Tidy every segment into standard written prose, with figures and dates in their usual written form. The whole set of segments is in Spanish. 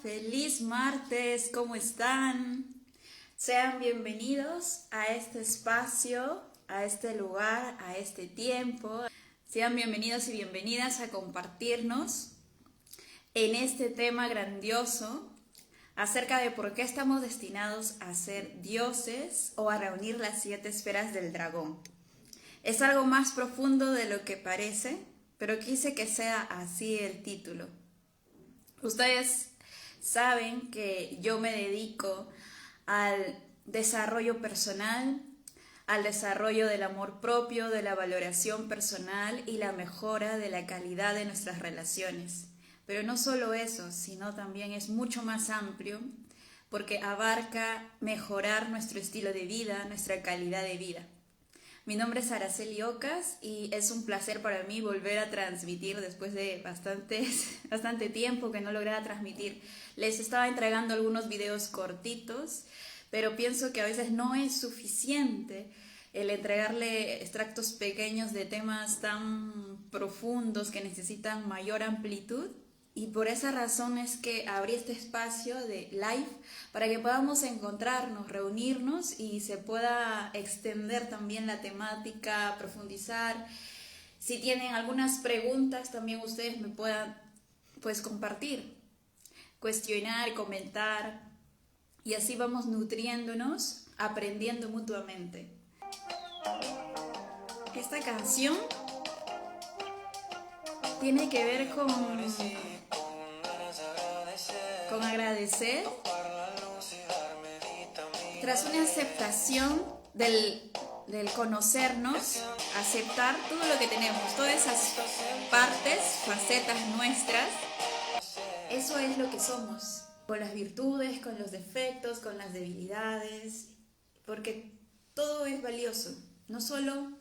feliz martes, ¿cómo están? Sean bienvenidos a este espacio, a este lugar, a este tiempo. Sean bienvenidos y bienvenidas a compartirnos en este tema grandioso acerca de por qué estamos destinados a ser dioses o a reunir las 7 esferas del dragón. Es algo más profundo de lo que parece, pero quise que sea así el título. Ustedes saben que yo me dedico al desarrollo personal, al desarrollo del amor propio, de la valoración personal y la mejora de la calidad de nuestras relaciones. Pero no solo eso, sino también es mucho más amplio porque abarca mejorar nuestro estilo de vida, nuestra calidad de vida. Mi nombre es Araceli Ocas y es un placer para mí volver a transmitir después de bastante tiempo que no lograba transmitir. Les estaba entregando algunos videos cortitos, pero pienso que a veces no es suficiente el entregarle extractos pequeños de temas tan profundos que necesitan mayor amplitud. Y por esa razón es que abrí este espacio de live para que podamos encontrarnos, reunirnos y se pueda extender también la temática, profundizar. Si tienen algunas preguntas también ustedes me puedan compartir, cuestionar, comentar y así vamos nutriéndonos, aprendiendo mutuamente. Esta canción tiene que ver con agradecer tras una aceptación del conocernos, aceptar todo lo que tenemos, todas esas partes, facetas nuestras. Eso es lo que somos, con las virtudes, con los defectos, con las debilidades, porque todo es valioso, no solo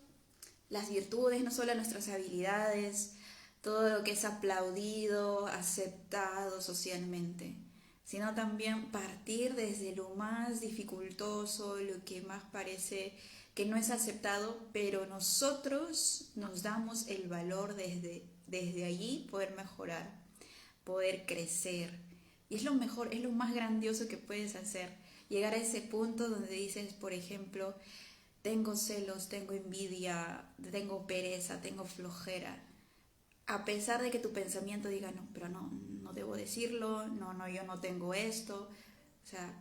las virtudes, no solo nuestras habilidades, todo lo que es aplaudido, aceptado socialmente, sino también partir desde lo más dificultoso, lo que más parece que no es aceptado, pero nosotros nos damos el valor desde allí poder mejorar, poder crecer. Y es lo mejor, es lo más grandioso que puedes hacer, llegar a ese punto donde dices, por ejemplo, tengo celos, tengo envidia, tengo pereza, tengo flojera. A pesar de que tu pensamiento diga, no, pero no debo decirlo, yo no tengo esto. O sea,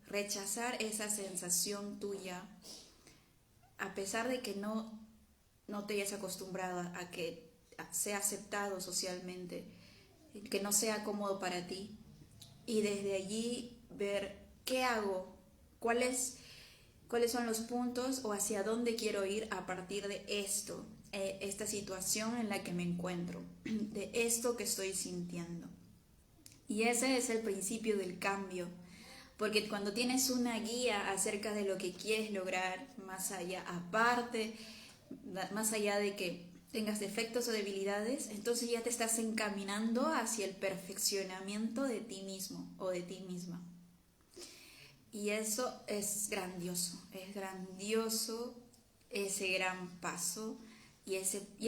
rechazar esa sensación tuya, a pesar de que no te hayas acostumbrado a que sea aceptado socialmente, que no sea cómodo para ti. Y desde allí ver qué hago, cuáles son los puntos o hacia dónde quiero ir a partir de esto. Esta situación en la que me encuentro, de esto que estoy sintiendo. Y ese es el principio del cambio, porque cuando tienes una guía acerca de lo que quieres lograr, más allá de que tengas defectos o debilidades, entonces ya te estás encaminando hacia el perfeccionamiento de ti mismo o de ti misma. Y eso es grandioso ese gran paso. Y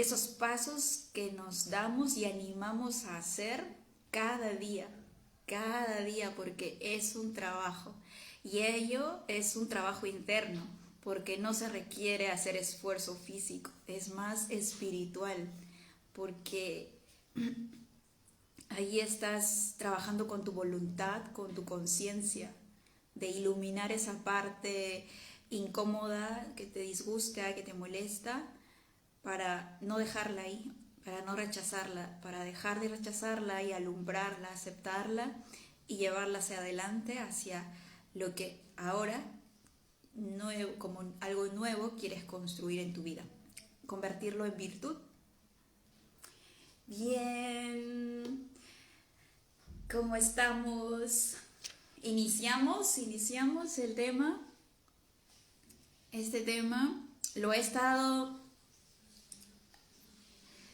esos pasos que nos damos y animamos a hacer cada día, porque es un trabajo. Y ello es un trabajo interno, porque no se requiere hacer esfuerzo físico, es más espiritual, porque ahí estás trabajando con tu voluntad, con tu conciencia, de iluminar esa parte incómoda que te disgusta, que te molesta, para no dejarla ahí, para no rechazarla, para dejar de rechazarla y alumbrarla, aceptarla y llevarla hacia adelante, hacia lo que ahora, como algo nuevo, quieres construir en tu vida, convertirlo en virtud. Bien, ¿cómo estamos? Iniciamos el tema. Este tema lo he estado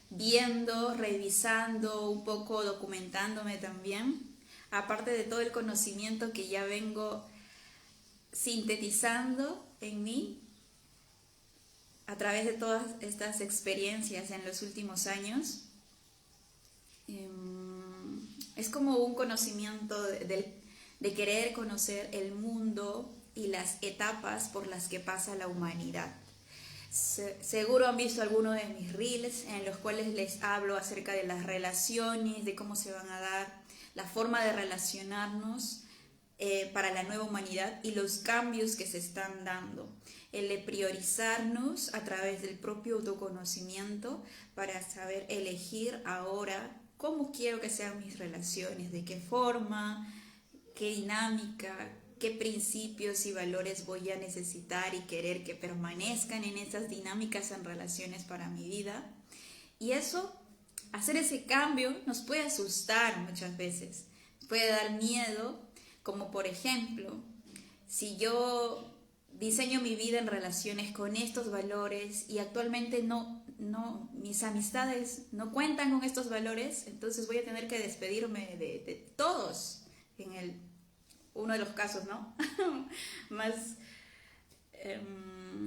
viendo, revisando, un poco documentándome también, aparte de todo el conocimiento que ya vengo sintetizando en mí a través de todas estas experiencias en los últimos años. Es como un conocimiento de querer conocer el mundo y las etapas por las que pasa la humanidad. Seguro han visto algunos de mis reels en los cuales les hablo acerca de las relaciones, de cómo se van a dar, la forma de relacionarnos para la nueva humanidad y los cambios que se están dando. El de priorizarnos a través del propio autoconocimiento para saber elegir ahora cómo quiero que sean mis relaciones, de qué forma, qué dinámica, qué principios y valores voy a necesitar y querer que permanezcan en esas dinámicas en relaciones para mi vida. Y eso, hacer ese cambio nos puede asustar muchas veces, puede dar miedo, como por ejemplo, si yo diseño mi vida en relaciones con estos valores y actualmente mis amistades no cuentan con estos valores, entonces voy a tener que despedirme de todos en uno de los casos, ¿no? más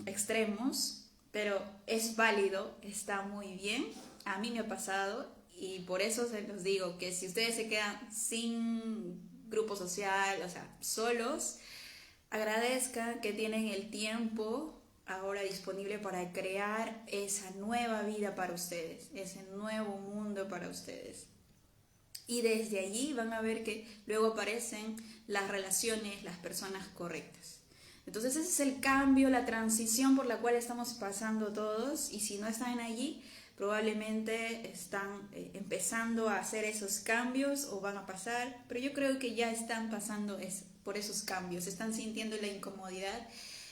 extremos, pero es válido, está muy bien. A mí me ha pasado y por eso se los digo que si ustedes se quedan sin grupo social, o sea, solos, agradezcan que tienen el tiempo ahora disponible para crear esa nueva vida para ustedes, ese nuevo mundo para ustedes. Y desde allí van a ver que luego aparecen las relaciones, las personas correctas. Entonces ese es el cambio, la transición por la cual estamos pasando todos. Y si no están allí, probablemente están empezando a hacer esos cambios o van a pasar. Pero yo creo que ya están pasando por esos cambios. Están sintiendo la incomodidad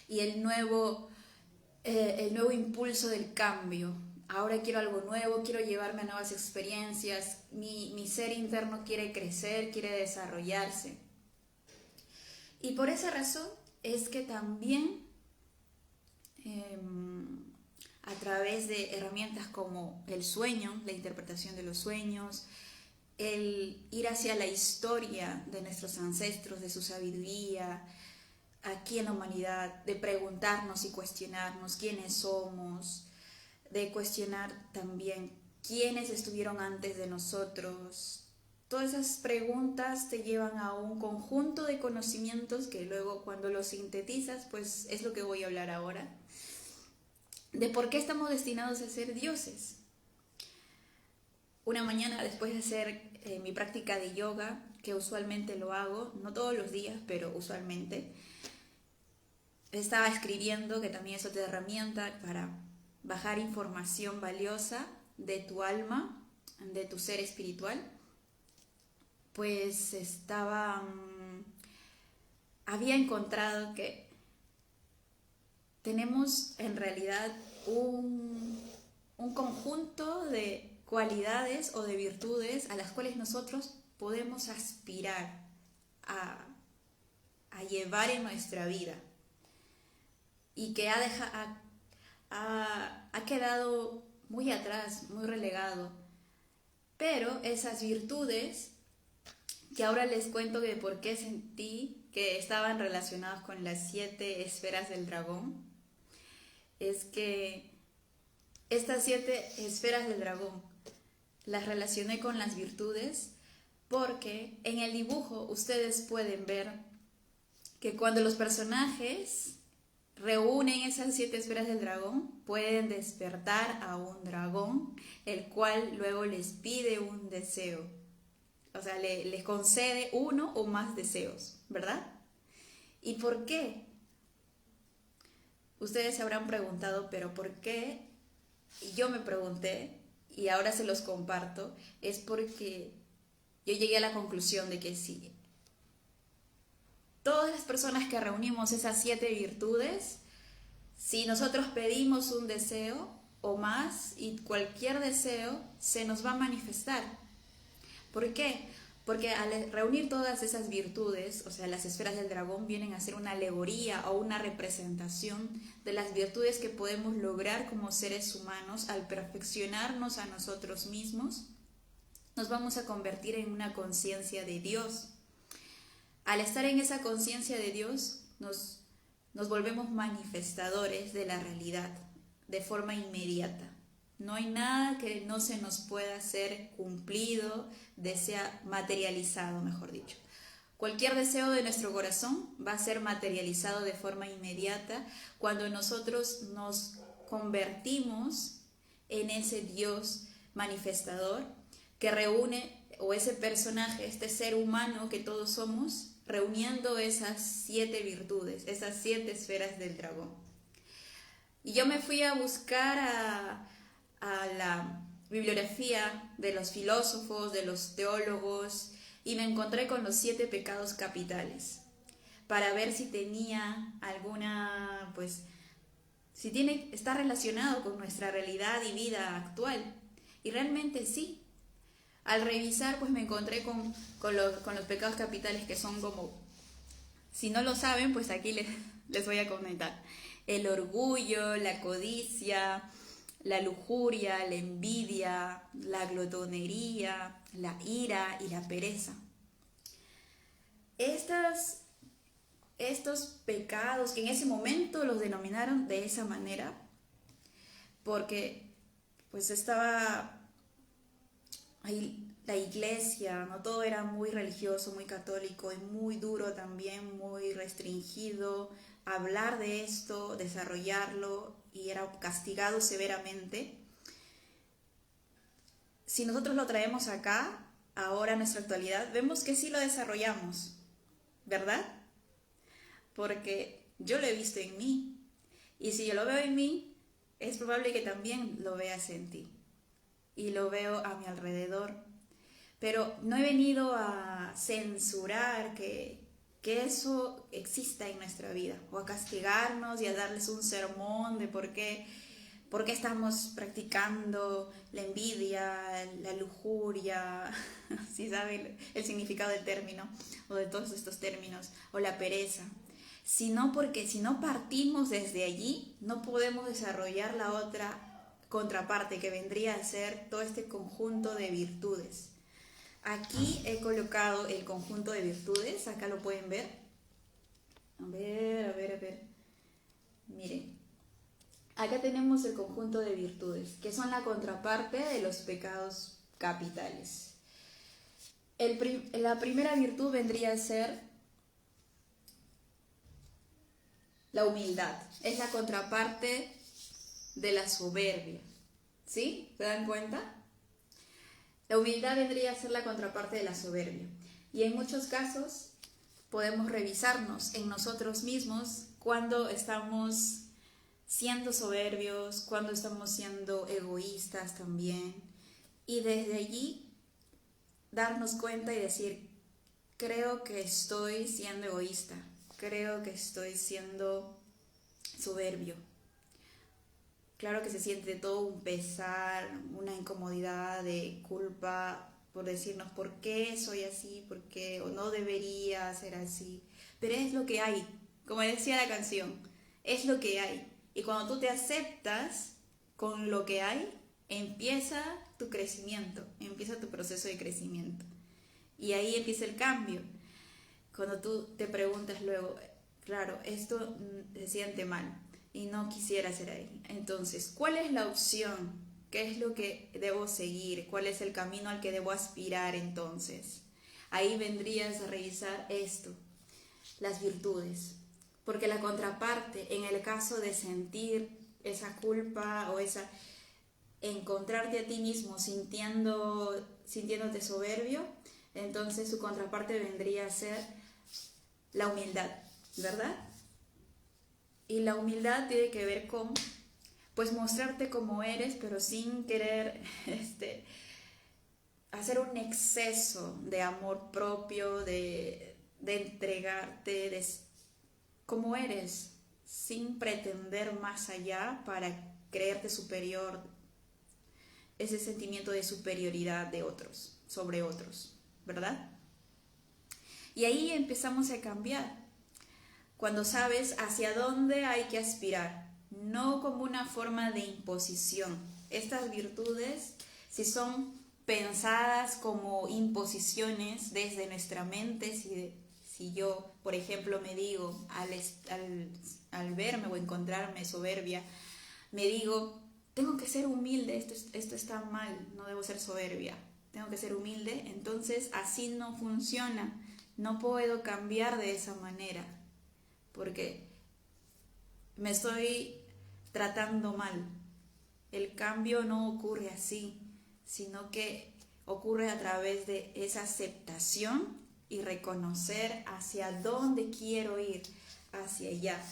y el nuevo impulso del cambio. Ahora quiero algo nuevo, quiero llevarme a nuevas experiencias, mi ser interno quiere crecer, quiere desarrollarse. Y por esa razón es que también a través de herramientas como el sueño, la interpretación de los sueños, el ir hacia la historia de nuestros ancestros, de su sabiduría, aquí en la humanidad, de preguntarnos y cuestionarnos quiénes somos, de cuestionar también quiénes estuvieron antes de nosotros. Todas esas preguntas te llevan a un conjunto de conocimientos que luego cuando los sintetizas, pues es lo que voy a hablar ahora, de por qué estamos destinados a ser dioses. Una mañana después de hacer mi práctica de yoga, que usualmente lo hago, no todos los días, pero usualmente, estaba escribiendo, que también es otra herramienta para bajar información valiosa de tu alma, de tu ser espiritual, pues había encontrado que tenemos en realidad un conjunto de cualidades o de virtudes a las cuales nosotros podemos aspirar a llevar en nuestra vida y que ha quedado muy atrás, muy relegado. Pero esas virtudes, que ahora les cuento de por qué sentí que estaban relacionadas con las 7 esferas del dragón, es que estas 7 esferas del dragón las relacioné con las virtudes porque en el dibujo ustedes pueden ver que cuando los personajes reúnen esas 7 esferas del dragón, pueden despertar a un dragón, el cual luego les pide un deseo. O sea, les concede uno o más deseos, ¿verdad? ¿Y por qué? Ustedes se habrán preguntado, ¿pero por qué? Y yo me pregunté, y ahora se los comparto, es porque yo llegué a la conclusión de que sí, todas las personas que reunimos esas 7 virtudes, si nosotros pedimos un deseo o más, y cualquier deseo se nos va a manifestar. ¿Por qué? Porque al reunir todas esas virtudes, o sea, las esferas del dragón vienen a ser una alegoría o una representación de las virtudes que podemos lograr como seres humanos al perfeccionarnos a nosotros mismos, nos vamos a convertir en una conciencia de Dios. Al estar en esa conciencia de Dios, nos volvemos manifestadores de la realidad de forma inmediata. No hay nada que no se nos pueda ser cumplido, materializado, mejor dicho. Cualquier deseo de nuestro corazón va a ser materializado de forma inmediata cuando nosotros nos convertimos en ese Dios manifestador que reúne, o ese personaje, este ser humano que todos somos, reuniendo esas 7 virtudes, esas 7 esferas del dragón. Y yo me fui a buscar a la bibliografía de los filósofos, de los teólogos, y me encontré con los 7 pecados capitales, para ver si tenía alguna, está relacionado con nuestra realidad y vida actual. Y realmente sí. Al revisar, pues me encontré con los pecados capitales, que son como, si no lo saben, pues aquí les voy a comentar. El orgullo, la codicia, la lujuria, la envidia, la glotonería, la ira y la pereza. Estos pecados, que en ese momento los denominaron de esa manera, porque pues estaba ahí la iglesia, ¿no? Todo era muy religioso, muy católico y muy duro también, muy restringido. Hablar de esto, desarrollarlo, y era castigado severamente. Si nosotros lo traemos acá, ahora en nuestra actualidad, vemos que sí lo desarrollamos, ¿verdad? Porque yo lo he visto en mí, y si yo lo veo en mí, es probable que también lo veas en ti, y lo veo a mi alrededor. Pero no he venido a censurar que eso exista en nuestra vida, o a castigarnos y a darles un sermón de por qué estamos practicando la envidia, la lujuria, si saben el significado del término, o de todos estos términos, o la pereza. Sino porque si no partimos desde allí, no podemos desarrollar la otra contraparte, que vendría a ser todo este conjunto de virtudes. Aquí he colocado el conjunto de virtudes, acá lo pueden ver. A ver. Miren, acá tenemos el conjunto de virtudes, que son la contraparte de los pecados capitales. La primera virtud vendría a ser la humildad. Es la contraparte de la soberbia. ¿Sí? ¿Se dan cuenta? La humildad vendría a ser la contraparte de la soberbia. Y en muchos casos podemos revisarnos en nosotros mismos cuando estamos siendo soberbios, cuando estamos siendo egoístas también. Y desde allí darnos cuenta y decir, creo que estoy siendo egoísta, creo que estoy siendo soberbio. Claro que se siente todo un pesar, una incomodidad de culpa por decirnos por qué soy así, por qué, o no debería ser así. Pero es lo que hay, como decía la canción, es lo que hay. Y cuando tú te aceptas con lo que hay, empieza tu crecimiento, empieza tu proceso de crecimiento. Y ahí empieza el cambio. Cuando tú te preguntas luego, claro, esto se siente mal y no quisiera ser ahí. Entonces, ¿cuál es la opción? ¿Qué es lo que debo seguir? ¿Cuál es el camino al que debo aspirar entonces? Ahí vendrías a revisar esto, las virtudes. Porque la contraparte, en el caso de sentir esa culpa o encontrarte a ti mismo sintiéndote soberbio, entonces su contraparte vendría a ser la humildad, ¿verdad? Y la humildad tiene que ver con, pues, mostrarte como eres, pero sin querer hacer un exceso de amor propio, de entregarte como eres, sin pretender más allá para creerte superior, ese sentimiento de superioridad de otros, sobre otros, ¿verdad? Y ahí empezamos a cambiar. Cuando sabes hacia dónde hay que aspirar, no como una forma de imposición. Estas virtudes, si son pensadas como imposiciones desde nuestra mente, si yo, por ejemplo, me digo, al verme o encontrarme soberbia, me digo, tengo que ser humilde, esto está mal, no debo ser soberbia, tengo que ser humilde, entonces así no funciona, no puedo cambiar de esa manera, porque me estoy tratando mal. El cambio no ocurre así, sino que ocurre a través de esa aceptación y reconocer hacia dónde quiero ir, hacia allá,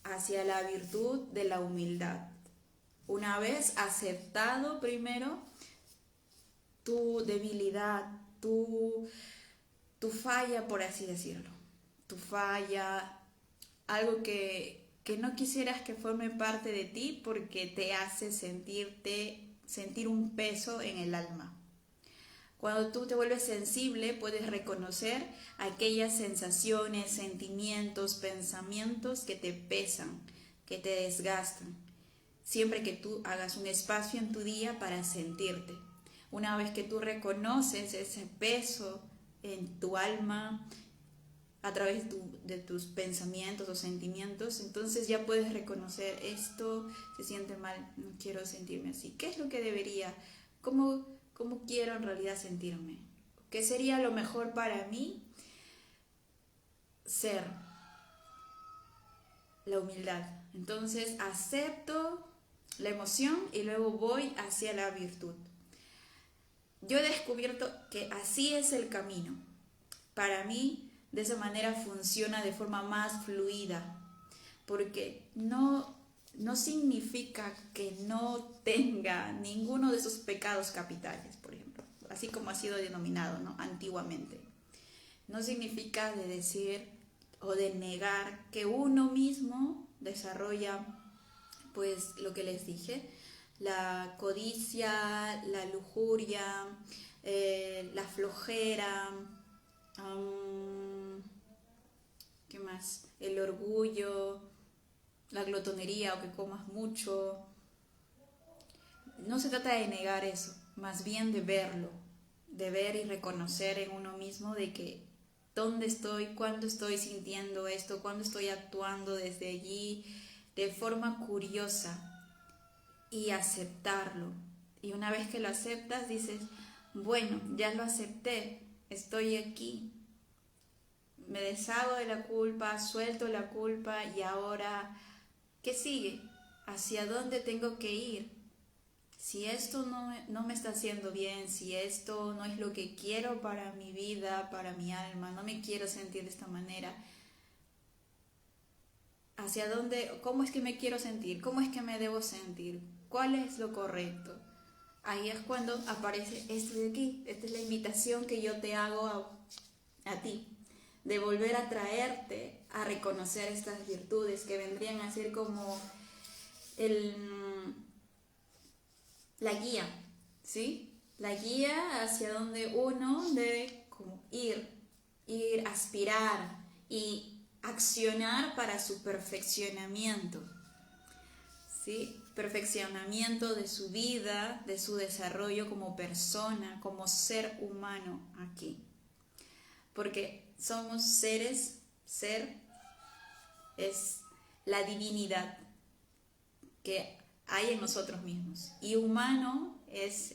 hacia la virtud de la humildad. Una vez aceptado primero tu debilidad, tu falla, por así decirlo, tu falla, algo que no quisieras que forme parte de ti porque te hace sentir un peso en el alma. Cuando tú te vuelves sensible, puedes reconocer aquellas sensaciones, sentimientos, pensamientos que te pesan, que te desgastan. Siempre que tú hagas un espacio en tu día para sentirte. Una vez que tú reconoces ese peso en tu alma, a través de tus pensamientos o sentimientos, entonces ya puedes reconocer esto se siente mal, no quiero sentirme así. ¿Qué es lo que debería? ¿Cómo quiero en realidad sentirme? ¿Qué sería lo mejor para mí? Ser la humildad. Entonces acepto la emoción y luego voy hacia la virtud. Yo he descubierto que así es el camino. Para mí, de esa manera funciona de forma más fluida, porque no significa que no tenga ninguno de esos pecados capitales, por ejemplo, así como ha sido denominado, ¿no?, antiguamente. No significa de decir o de negar que uno mismo desarrolla, pues, lo que les dije, la codicia, la lujuria, la flojera, ¿qué más? El orgullo, la glotonería o que comas mucho. No se trata de negar eso, más bien de verlo, de ver y reconocer en uno mismo de que dónde estoy, cuándo estoy sintiendo esto, cuándo estoy actuando desde allí de forma curiosa y aceptarlo. Y una vez que lo aceptas dices, bueno, ya lo acepté, estoy aquí. Me deshago de la culpa, suelto la culpa y ahora, ¿qué sigue? ¿Hacia dónde tengo que ir? Si esto no me está haciendo bien, si esto no es lo que quiero para mi vida, para mi alma, no me quiero sentir de esta manera, ¿hacia dónde? ¿Cómo es que me quiero sentir? ¿Cómo es que me debo sentir? ¿Cuál es lo correcto? Ahí es cuando aparece esto de aquí. Esta es la invitación que yo te hago a ti, de volver a traerte a reconocer estas virtudes que vendrían a ser como la guía, ¿sí? La guía hacia donde uno debe como ir, aspirar y accionar para su perfeccionamiento, ¿sí? Perfeccionamiento de su vida, de su desarrollo como persona, como ser humano aquí. Porque somos seres, ser es la divinidad que hay en nosotros mismos. Y humano es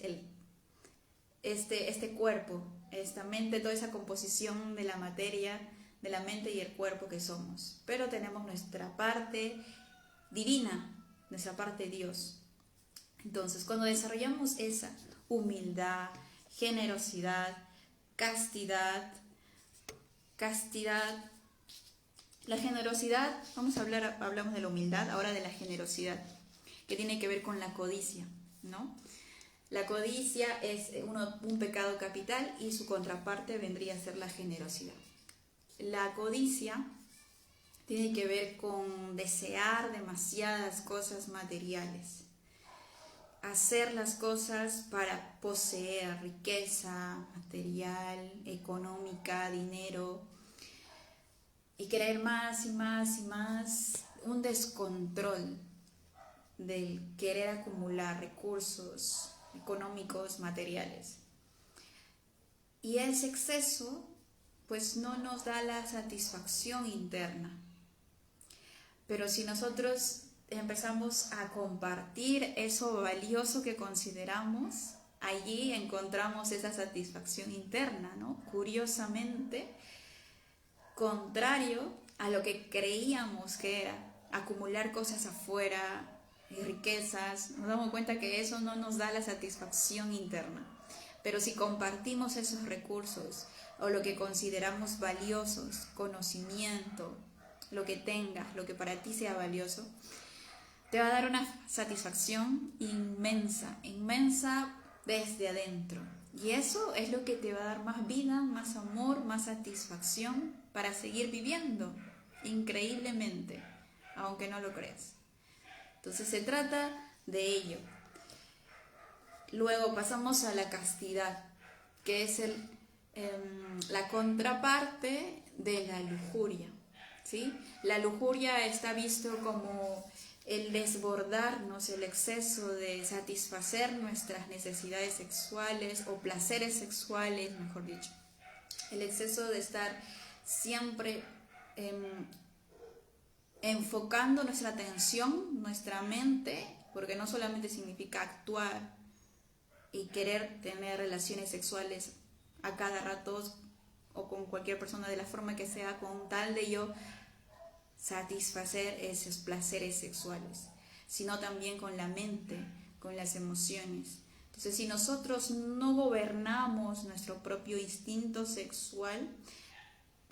este cuerpo, esta mente, toda esa composición de la materia, de la mente y el cuerpo que somos. Pero tenemos nuestra parte divina, nuestra parte Dios. Entonces, cuando desarrollamos esa humildad, generosidad, castidad, la generosidad, hablamos de la humildad, ahora de la generosidad, que tiene que ver con la codicia, ¿no? La codicia es un pecado capital y su contraparte vendría a ser la generosidad. La codicia tiene que ver con desear demasiadas cosas materiales, hacer las cosas para poseer riqueza material, económica, dinero, y querer más y más y más, un descontrol del querer acumular recursos económicos, materiales. Y ese exceso pues no nos da la satisfacción interna. Pero si nosotros empezamos a compartir eso valioso que consideramos, allí encontramos esa satisfacción interna, ¿no? Curiosamente, contrario a lo que creíamos que era acumular cosas afuera y riquezas, nos damos cuenta que eso no nos da la satisfacción interna. Pero si compartimos esos recursos o lo que consideramos valiosos, conocimiento, lo que tengas, lo que para ti sea valioso, te va a dar una satisfacción inmensa, inmensa desde adentro. Y eso es lo que te va a dar más vida, más amor, más satisfacción para seguir viviendo increíblemente, aunque no lo creas. Entonces se trata de ello. Luego pasamos a la castidad, que es la contraparte de la lujuria, ¿sí? La lujuria está visto como el desbordarnos, el exceso de satisfacer nuestras necesidades sexuales o placeres sexuales, mejor dicho. El exceso de estar siempre enfocando nuestra atención, nuestra mente, porque no solamente significa actuar y querer tener relaciones sexuales a cada rato o con cualquier persona de la forma que sea, con tal de yo satisfacer esos placeres sexuales, sino también con la mente, con las emociones. Entonces, si nosotros no gobernamos nuestro propio instinto sexual,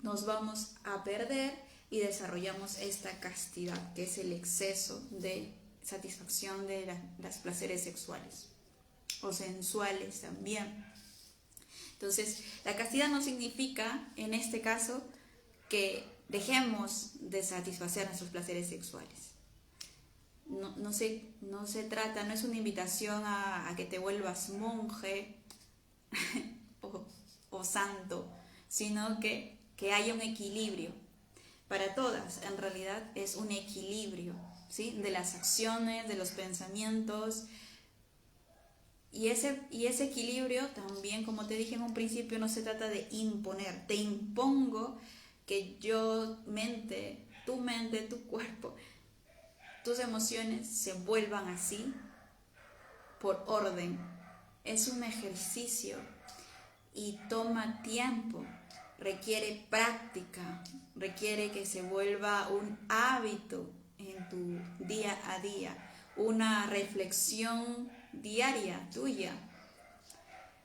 nos vamos a perder y desarrollamos esta castidad, que es el exceso de satisfacción de los placeres sexuales o sensuales también. Entonces, la castidad no significa, en este caso, que dejemos de satisfacer nuestros placeres sexuales. No se trata, no es una invitación a que te vuelvas monje o santo, sino que haya un equilibrio. Para todas, en realidad, es un equilibrio, ¿sí? De las acciones, de los pensamientos. Y ese equilibrio también, como te dije en un principio, no se trata de imponer. Te impongo que tu mente, tu cuerpo, tus emociones se vuelvan así por orden. Es un ejercicio y toma tiempo, requiere práctica, requiere que se vuelva un hábito en tu día a día, una reflexión diaria tuya.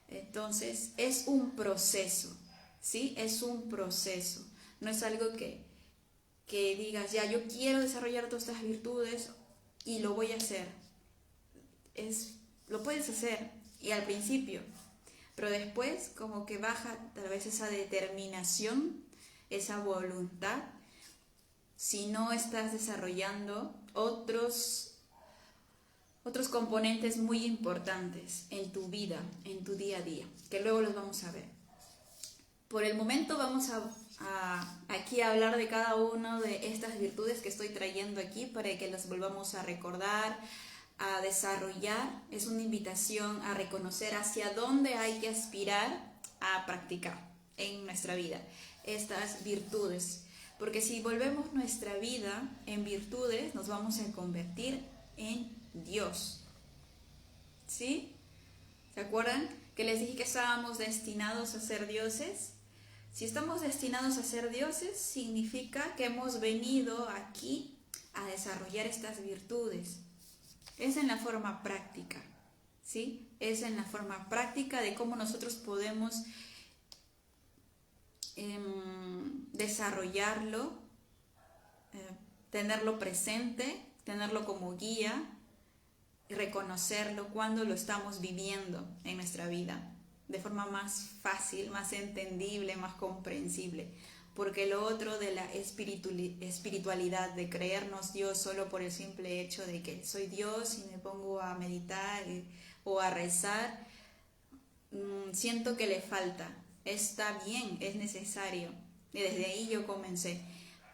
Entonces es un proceso, ¿sí? Es un proceso. No es algo que digas, ya, yo quiero desarrollar todas estas virtudes y lo voy a hacer. Lo puedes hacer, y al principio, pero después como que baja tal vez esa determinación, esa voluntad, si no estás desarrollando otros componentes muy importantes en tu vida, en tu día a día, que luego los vamos a ver. Por el momento vamos aquí a hablar de cada una de estas virtudes que estoy trayendo aquí para que las volvamos a recordar, a desarrollar. Es una invitación a reconocer hacia dónde hay que aspirar a practicar en nuestra vida estas virtudes. Porque si volvemos nuestra vida en virtudes, nos vamos a convertir en Dios. ¿Sí? ¿Se acuerdan que les dije que estábamos destinados a ser dioses? Si estamos destinados a ser dioses, significa que hemos venido aquí a desarrollar estas virtudes. Es en la forma práctica, ¿sí? Es en la forma práctica de cómo nosotros podemos desarrollarlo, tenerlo presente, tenerlo como guía y reconocerlo cuando lo estamos viviendo en nuestra vida de forma más fácil, más entendible, más comprensible. Porque lo otro de la espiritualidad, de creernos Dios solo por el simple hecho de que soy Dios y me pongo a meditar o a rezar, siento que le falta. Está bien, es necesario. Y desde ahí yo comencé.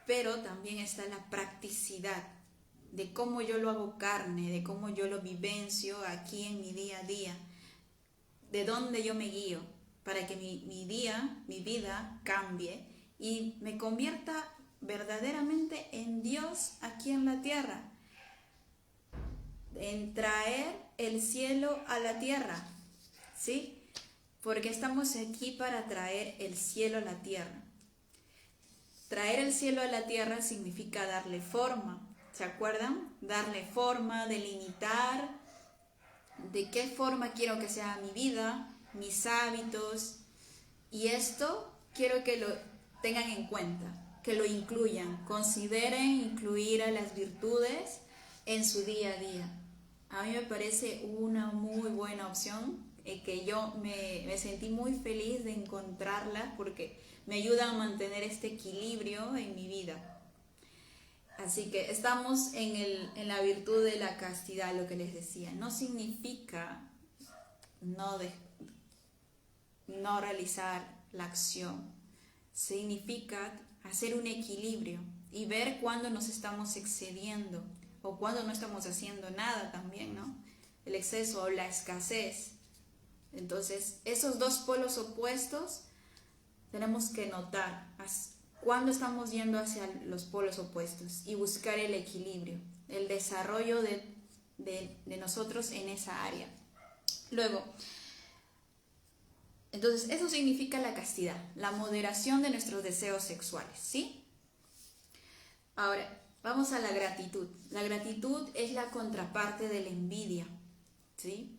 Pero también está la practicidad de cómo yo lo hago carne, de cómo yo lo vivencio aquí en mi día a día, de dónde yo me guío para que mi vida cambie y me convierta verdaderamente en Dios aquí en la tierra. en traer el cielo a la tierra, ¿sí? Porque estamos aquí para traer el cielo a la tierra. Traer el cielo a la tierra significa darle forma, ¿se acuerdan? Darle forma, delimitar de qué forma quiero que sea mi vida, mis hábitos, y esto quiero que lo tengan en cuenta, que lo incluyan, consideren incluir a las virtudes en su día a día. A mí me parece una muy buena opción, que yo me sentí muy feliz de encontrarla porque me ayuda a mantener este equilibrio en mi vida. Así que estamos en la virtud de la castidad, lo que les decía. No significa no realizar la acción, significa hacer un equilibrio y ver cuándo nos estamos excediendo o cuándo no estamos haciendo nada también, ¿no? El exceso o la escasez. Entonces, esos dos polos opuestos tenemos que notar cuándo estamos yendo hacia los polos opuestos y buscar el equilibrio, el desarrollo de nosotros en esa área. Luego, entonces, eso significa la castidad, la moderación de nuestros deseos sexuales, ¿sí? Ahora, vamos a la gratitud. La gratitud es la contraparte de la envidia, ¿sí?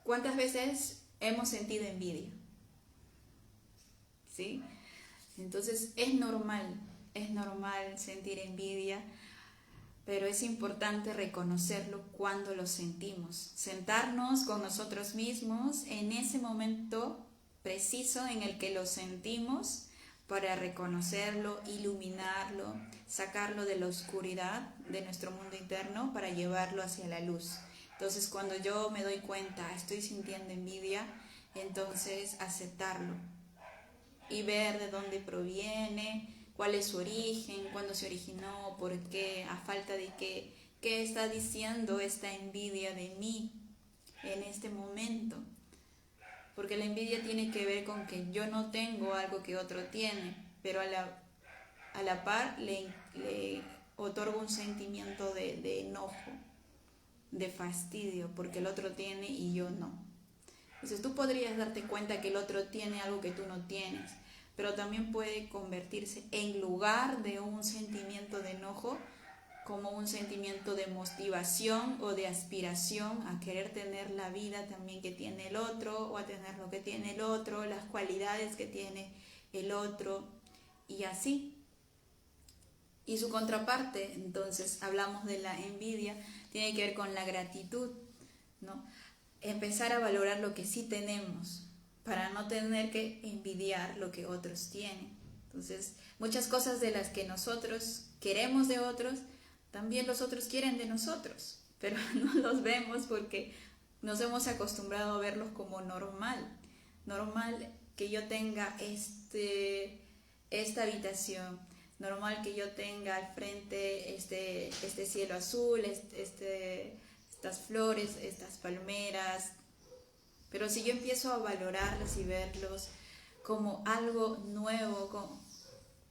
¿Cuántas veces hemos sentido envidia? ¿Sí? Entonces, es normal sentir envidia, pero es importante reconocerlo cuando lo sentimos. Sentarnos con nosotros mismos en ese momento preciso en el que lo sentimos para reconocerlo, iluminarlo, sacarlo de la oscuridad de nuestro mundo interno para llevarlo hacia la luz. Entonces, cuando yo me doy cuenta, estoy sintiendo envidia, entonces aceptarlo y ver de dónde proviene, cuál es su origen, cuándo se originó, por qué, a falta de qué está diciendo esta envidia de mí en este momento. Porque la envidia tiene que ver con que yo no tengo algo que otro tiene, pero a la par le otorgo un sentimiento de enojo, de fastidio, porque el otro tiene y yo no. Entonces tú podrías darte cuenta que el otro tiene algo que tú no tienes, pero también puede convertirse en lugar de un sentimiento de enojo, como un sentimiento de motivación o de aspiración a querer tener la vida también que tiene el otro, o a tener lo que tiene el otro, las cualidades que tiene el otro, y así. Y su contraparte, entonces hablamos de la envidia, tiene que ver con la gratitud, ¿no? Empezar a valorar lo que sí tenemos para no tener que envidiar lo que otros tienen. Entonces, muchas cosas de las que nosotros queremos de otros, también los otros quieren de nosotros, pero no los vemos porque nos hemos acostumbrado a verlos como normal que yo tenga esta habitación, normal que yo tenga al frente este cielo azul, estas flores, estas palmeras. Pero si yo empiezo a valorarlos y verlos como algo nuevo,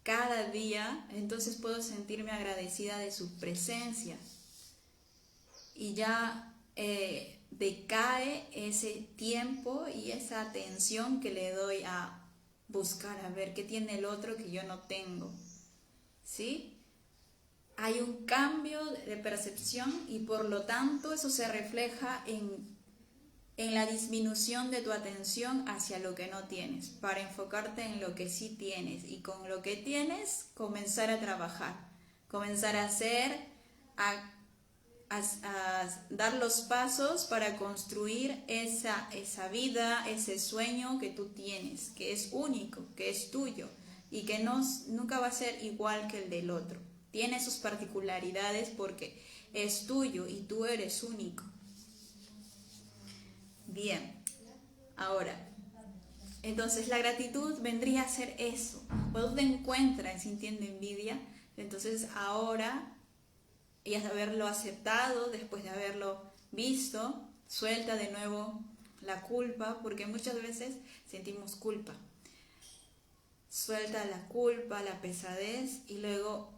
cada día, entonces puedo sentirme agradecida de su presencia. Y ya decae ese tiempo y esa atención que le doy a buscar, a ver qué tiene el otro que yo no tengo. ¿Sí? Hay un cambio de percepción y por lo tanto eso se refleja en la disminución de tu atención hacia lo que no tienes, para enfocarte en lo que sí tienes y con lo que tienes comenzar a trabajar, comenzar a hacer, a dar los pasos para construir esa vida, ese sueño que tú tienes, que es único, que es tuyo y que nunca va a ser igual que el del otro. Tiene sus particularidades porque es tuyo y tú eres único. Bien, ahora, entonces la gratitud vendría a ser eso. Cuando te encuentras sintiendo envidia, entonces ahora, y haberlo aceptado, después de haberlo visto, suelta de nuevo la culpa, porque muchas veces sentimos culpa. Suelta la culpa, la pesadez, y luego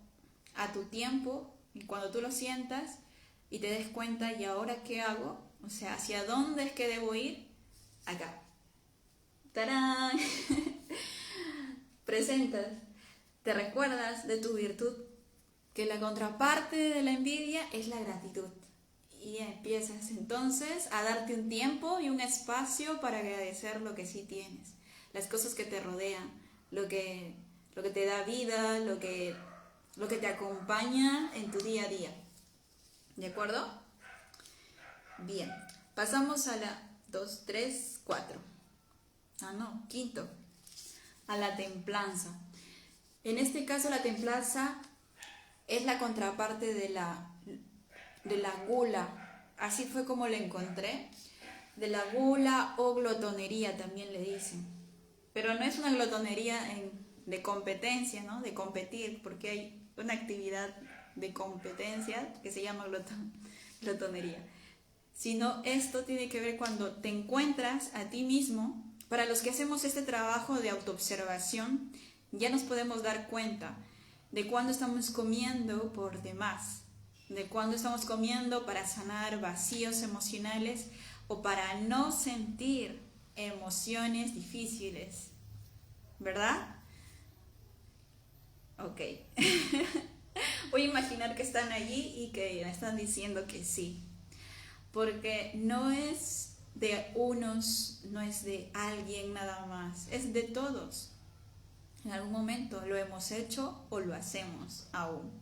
a tu tiempo, y cuando tú lo sientas, y te des cuenta, ¿y ahora qué hago? O sea, ¿hacia dónde es que debo ir? Acá. ¡Tarán! Presentas, te recuerdas de tu virtud, que la contraparte de la envidia es la gratitud. Y empiezas entonces a darte un tiempo y un espacio para agradecer lo que sí tienes, las cosas que te rodean, lo que te da vida, lo que te acompaña en tu día a día. ¿De acuerdo? Bien, pasamos a la 2, 3, 4. Quinto, a la templanza. En este caso la templanza es la contraparte de la gula. Así fue como la encontré. De la gula o glotonería también le dicen. Pero no es una glotonería de competencia, ¿no? De competir, porque hay una actividad de competencia que se llama glotonería. Sino esto tiene que ver cuando te encuentras a ti mismo. Para los que hacemos este trabajo de autoobservación, ya nos podemos dar cuenta de cuándo estamos comiendo por demás, de cuándo estamos comiendo para sanar vacíos emocionales o para no sentir emociones difíciles, ¿verdad? Ok. Voy a imaginar que están allí y que me están diciendo que sí, porque no es de unos, no es de alguien nada más, es de todos. En algún momento lo hemos hecho o lo hacemos aún.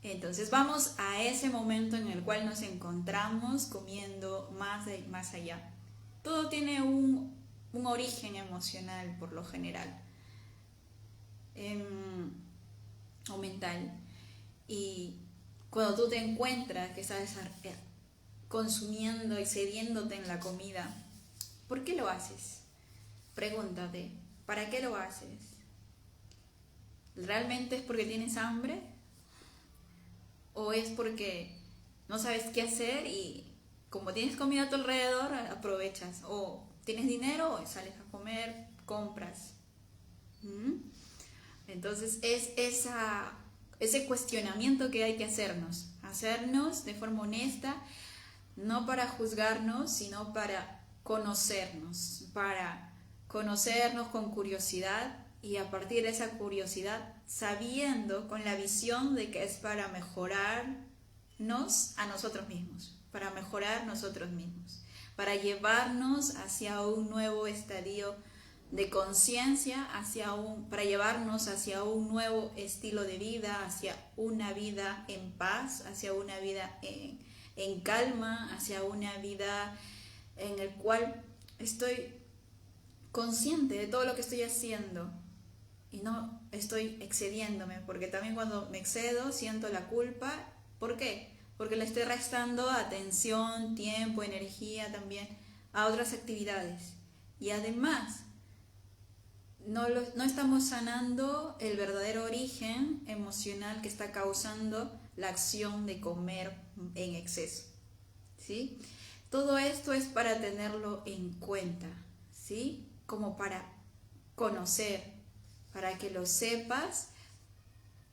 Entonces vamos a ese momento en el cual nos encontramos comiendo más allá. Todo tiene un origen emocional por lo general, o mental. Y cuando tú te encuentras que estás consumiendo, excediéndote en la comida, ¿por qué lo haces? Pregúntate, ¿para qué lo haces? ¿Realmente es porque tienes hambre? ¿O es porque no sabes qué hacer y como tienes comida a tu alrededor, aprovechas? ¿O tienes dinero, sales a comer, compras? Entonces es ese cuestionamiento que hay que hacernos de forma honesta, no para juzgarnos, sino para conocernos con curiosidad, y a partir de esa curiosidad, sabiendo, con la visión de que es para mejorarnos a nosotros mismos, para mejorar nosotros mismos, para llevarnos hacia un nuevo estadio de conciencia, para llevarnos hacia un nuevo estilo de vida, hacia una vida en paz, hacia una vida en calma, hacia una vida en el cual estoy consciente de todo lo que estoy haciendo y no estoy excediéndome, porque también cuando me excedo siento la culpa. ¿Por qué? Porque le estoy restando atención, tiempo, energía también a otras actividades, y además no estamos sanando el verdadero origen emocional que está causando la acción de comer en exceso, ¿sí? Todo esto es para tenerlo en cuenta, ¿sí? Como para conocer, para que lo sepas,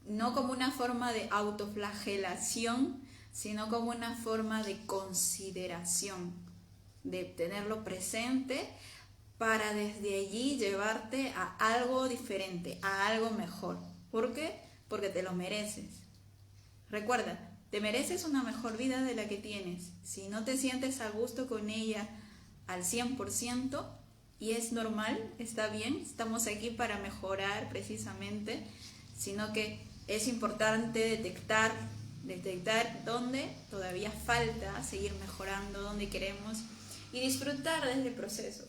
no como una forma de autoflagelación, sino como una forma de consideración, de tenerlo presente, para desde allí llevarte a algo diferente, a algo mejor. ¿Por qué? Porque te lo mereces. Recuerda, te mereces una mejor vida de la que tienes. Si no te sientes a gusto con ella al 100%, y es normal, está bien, estamos aquí para mejorar precisamente, sino que es importante detectar dónde todavía falta seguir mejorando, dónde queremos, y disfrutar de este proceso,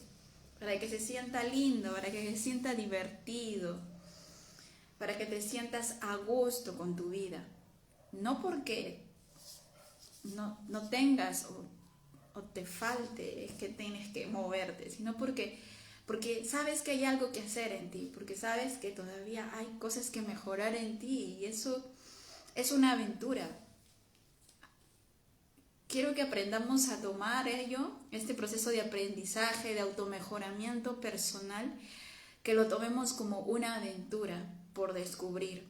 para que se sienta lindo, para que se sienta divertido, para que te sientas a gusto con tu vida. No porque no tengas o te falte, es que tienes que moverte, sino porque sabes que hay algo que hacer en ti, porque sabes que todavía hay cosas que mejorar en ti, y eso es una aventura. Quiero que aprendamos a tomar este proceso de aprendizaje, de automejoramiento personal, que lo tomemos como una aventura por descubrir.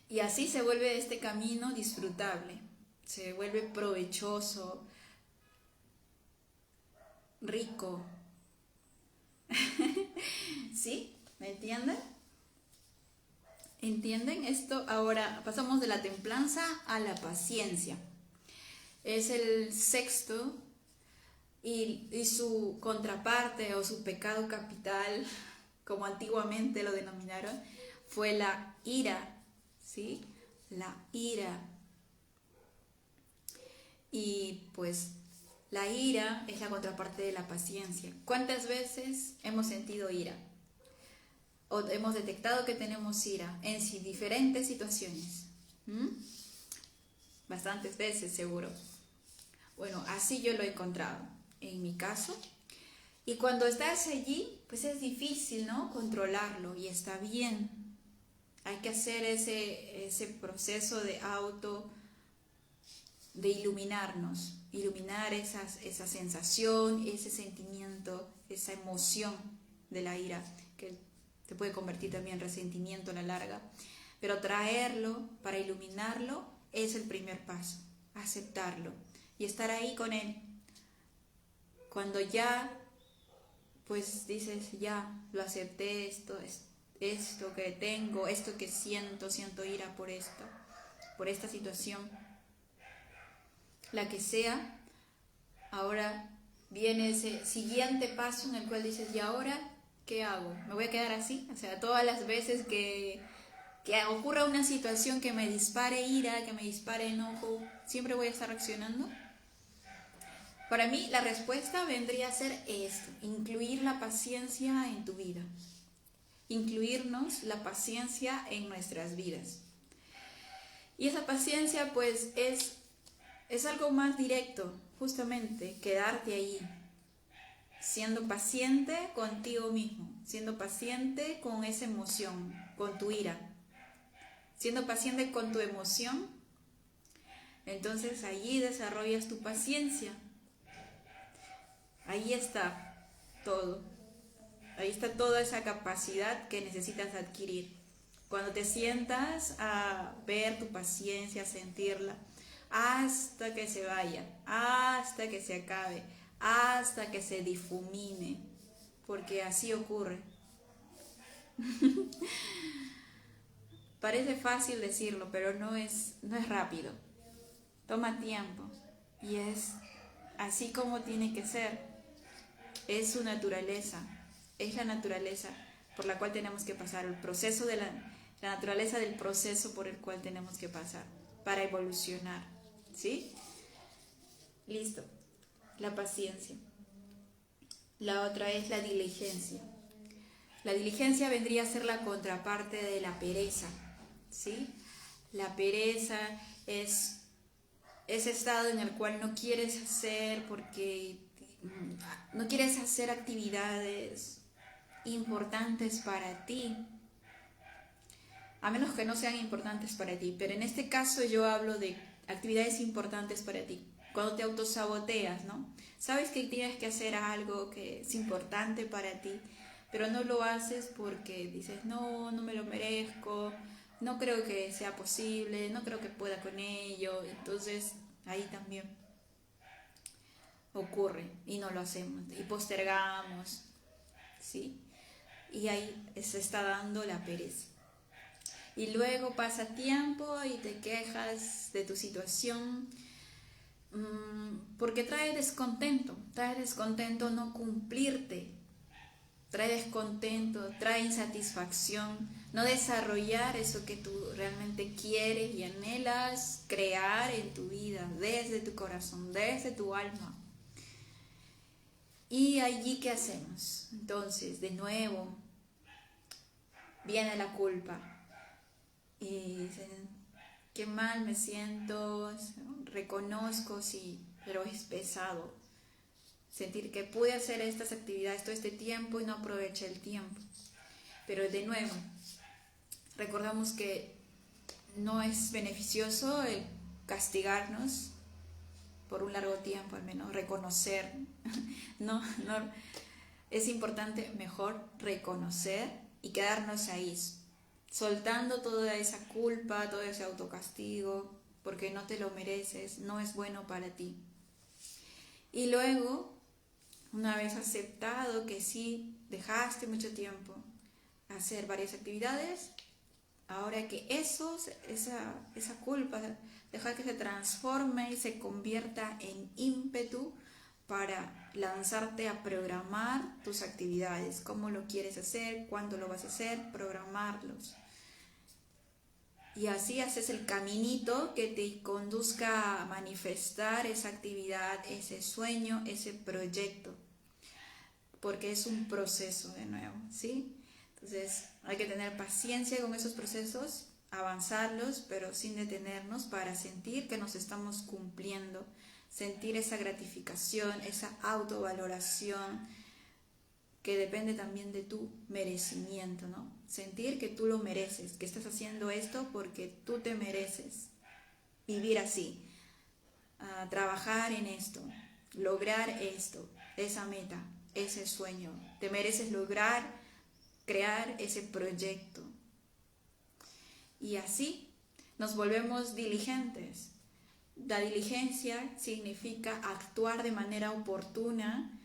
Y así se vuelve este camino disfrutable. se vuelve provechoso, rico. ¿Sí? ¿Me entienden? ¿Entienden esto? Ahora pasamos de la templanza a la paciencia. Es el sexto y su contraparte o su pecado capital, como antiguamente lo denominaron, fue la ira, ¿sí? La ira. Y pues la ira es la contraparte de la paciencia. ¿Cuántas veces hemos sentido ira? O hemos detectado que tenemos ira en diferentes situaciones. ¿Mm? Bastantes veces, seguro. Bueno, así yo lo he encontrado en mi caso. Y cuando estás allí, pues es difícil, ¿no? Controlarlo y está bien. Hay que hacer ese proceso de iluminarnos, iluminar esa sensación, ese sentimiento, esa emoción de la ira, que se puede convertir también en resentimiento a la larga. Pero traerlo para iluminarlo es el primer paso, aceptarlo y estar ahí con él. Cuando ya, pues dices, ya lo acepté, esto que tengo, esto que siento ira por esto, por esta situación, la que sea. Ahora viene ese siguiente paso en el cual dices, ¿y ahora qué hago? ¿Me voy a quedar así? O sea, todas las veces que ocurra una situación que me dispare ira, que me dispare enojo, ¿siempre voy a estar reaccionando? Para mí la respuesta vendría a ser esto, incluir la paciencia en tu vida, incluirnos la paciencia en nuestras vidas. Y esa paciencia pues es algo más directo, justamente, quedarte ahí, siendo paciente contigo mismo, siendo paciente con esa emoción, con tu ira, siendo paciente con tu emoción. Entonces allí desarrollas tu paciencia. Ahí está todo. Ahí está toda esa capacidad que necesitas adquirir. Cuando te sientas a ver tu paciencia, a sentirla, hasta que se vaya, hasta que se acabe, hasta que se difumine, porque así ocurre. Parece fácil decirlo, pero no es rápido. Toma tiempo y es así como tiene que ser. Es su naturaleza, es la naturaleza por la cual tenemos que pasar, el proceso de la naturaleza del proceso por el cual tenemos que pasar para evolucionar, ¿sí? Listo, la paciencia. La otra es la diligencia. La diligencia vendría a ser la contraparte de la pereza, ¿sí? La pereza es ese estado en el cual no quieres hacer porque no quieres hacer actividades importantes para ti, a menos que no sean importantes para ti, pero en este caso yo hablo de actividades importantes para ti, cuando te autosaboteas, ¿no? Sabes que tienes que hacer algo que es importante para ti, pero no lo haces porque dices, no me lo merezco, no creo que sea posible, no creo que pueda con ello, entonces ahí también ocurre y no lo hacemos y postergamos, ¿sí? Y ahí se está dando la pereza. Y luego pasa tiempo y te quejas de tu situación porque trae descontento no cumplirte, trae descontento, trae insatisfacción, no desarrollar eso que tú realmente quieres y anhelas crear en tu vida, desde tu corazón, desde tu alma. ¿Y allí qué hacemos? Entonces, de nuevo, viene la culpa. Y dicen, qué mal me siento, reconozco, sí, pero es pesado. Sentir que pude hacer estas actividades todo este tiempo y no aproveché el tiempo. Pero de nuevo, recordamos que no es beneficioso el castigarnos por un largo tiempo, al menos reconocer. No, es importante mejor reconocer y quedarnos ahí, soltando toda esa culpa, todo ese autocastigo, porque no te lo mereces, no es bueno para ti. Y luego, una vez aceptado que sí dejaste mucho tiempo hacer varias actividades, ahora que esa culpa, dejar que se transforme y se convierta en ímpetu para lanzarte a programar tus actividades, cómo lo quieres hacer, cuándo lo vas a hacer, programarlos. Y así haces el caminito que te conduzca a manifestar esa actividad, ese sueño, ese proyecto. Porque es un proceso de nuevo, ¿sí? Entonces hay que tener paciencia con esos procesos, avanzarlos, pero sin detenernos para sentir que nos estamos cumpliendo, sentir esa gratificación, esa autovaloración que depende también de tu merecimiento, ¿no? Sentir que tú lo mereces, que estás haciendo esto porque tú te mereces vivir así, trabajar en esto, lograr esto, esa meta, ese sueño. Te mereces lograr, crear ese proyecto. Y así nos volvemos diligentes. La diligencia significa actuar de manera oportuna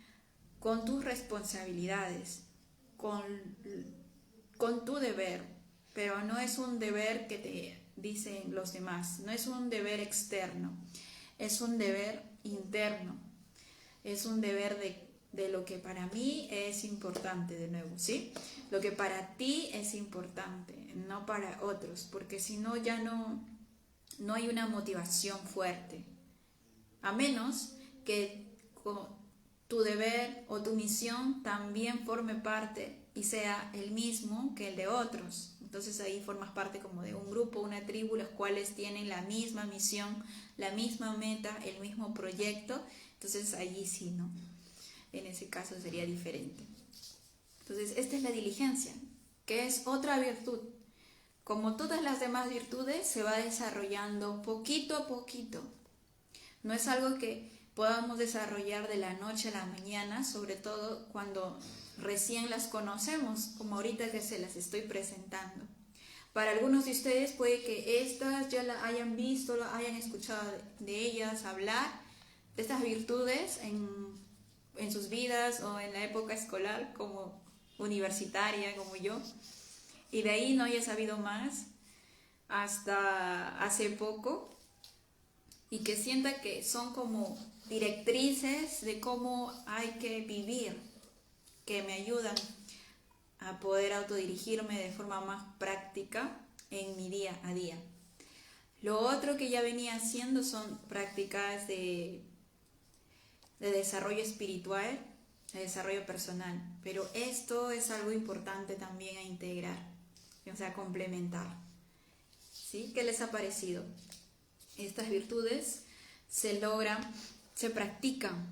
con tus responsabilidades, con tu deber, pero no es un deber que te dicen los demás, no es un deber externo, es un deber interno, es un deber de lo que para mí es importante, de nuevo, ¿sí? Lo que para ti es importante, no para otros, porque si no ya no hay una motivación fuerte, a menos que tu deber o tu misión también forme parte y sea el mismo que el de otros. Entonces ahí formas parte como de un grupo, una tribu, los cuales tienen la misma misión, la misma meta, el mismo proyecto. Entonces allí sí, ¿no? En ese caso sería diferente. Entonces esta es la diligencia, que es otra virtud. Como todas las demás virtudes, se va desarrollando poquito a poquito. No es algo que podamos desarrollar de la noche a la mañana, sobre todo cuando recién las conocemos, como ahorita que se las estoy presentando. Para algunos de ustedes puede que estas ya la hayan visto, hayan escuchado de ellas hablar, de estas virtudes en sus vidas o en la época escolar, como universitaria, como yo, y de ahí no haya sabido más hasta hace poco, y que sienta que son como directrices de cómo hay que vivir, que me ayudan a poder autodirigirme de forma más práctica en mi día a día. Lo otro que ya venía haciendo son prácticas de desarrollo espiritual, de desarrollo personal, pero esto es algo importante también a integrar, o sea, complementar. ¿Sí? ¿Qué les ha parecido? Estas virtudes se logran, se practican.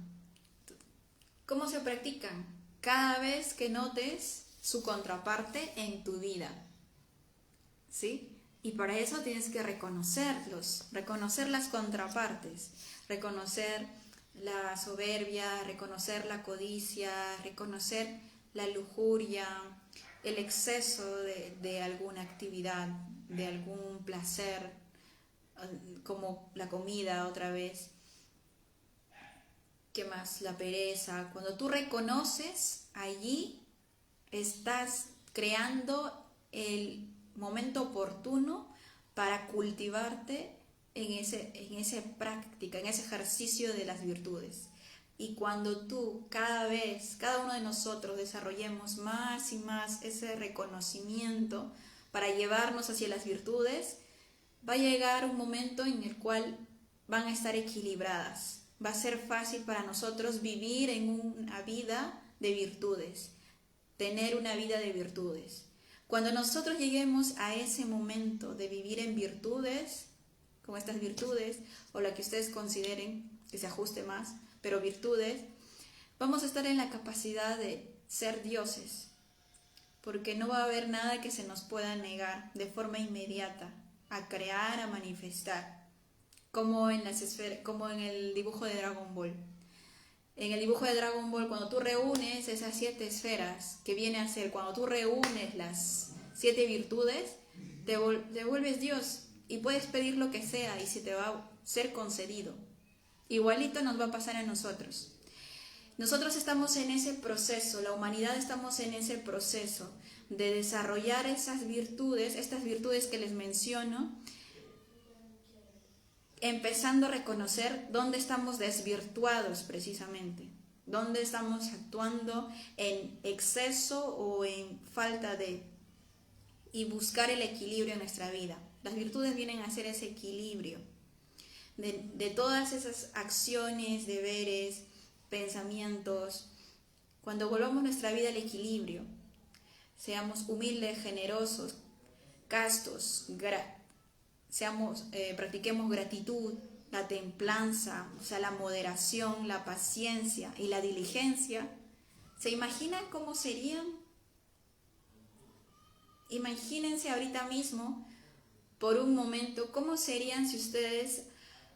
¿Cómo se practican? Cada vez que notes su contraparte en tu vida, ¿sí? Y para eso tienes que reconocerlos, reconocer las contrapartes, reconocer la soberbia, reconocer la codicia, reconocer la lujuria, el exceso de alguna actividad, de algún placer, como la comida otra vez. ¿Qué más? La pereza. Cuando tú reconoces, allí estás creando el momento oportuno para cultivarte en esa práctica, en ese ejercicio de las virtudes. Y cuando tú cada uno de nosotros desarrollemos más y más ese reconocimiento para llevarnos hacia las virtudes, va a llegar un momento en el cual van a estar equilibradas. Va a ser fácil para nosotros vivir en una vida de virtudes, tener una vida de virtudes. Cuando nosotros lleguemos a ese momento de vivir en virtudes, como estas virtudes, o la que ustedes consideren que se ajuste más, pero virtudes, vamos a estar en la capacidad de ser dioses, porque no va a haber nada que se nos pueda negar de forma inmediata a crear, a manifestar, como en el dibujo de Dragon Ball. En el dibujo de Dragon Ball, cuando tú reúnes esas 7 esferas, que viene a ser cuando tú reúnes las 7 virtudes, te vuelves Dios y puedes pedir lo que sea y se te va a ser concedido. Igualito nos va a pasar a nosotros. Nosotros estamos en ese proceso, la humanidad estamos en ese proceso de desarrollar esas virtudes, estas virtudes que les menciono, empezando a reconocer dónde estamos desvirtuados precisamente, dónde estamos actuando en exceso o en falta de, y buscar el equilibrio en nuestra vida. Las virtudes vienen a ser ese equilibrio de todas esas acciones, deberes, pensamientos. Cuando volvamos nuestra vida al equilibrio, seamos humildes, generosos, castos, practiquemos gratitud, la templanza, o sea, la moderación, la paciencia y la diligencia. ¿Se imaginan cómo serían? Imagínense ahorita mismo, por un momento, cómo serían si ustedes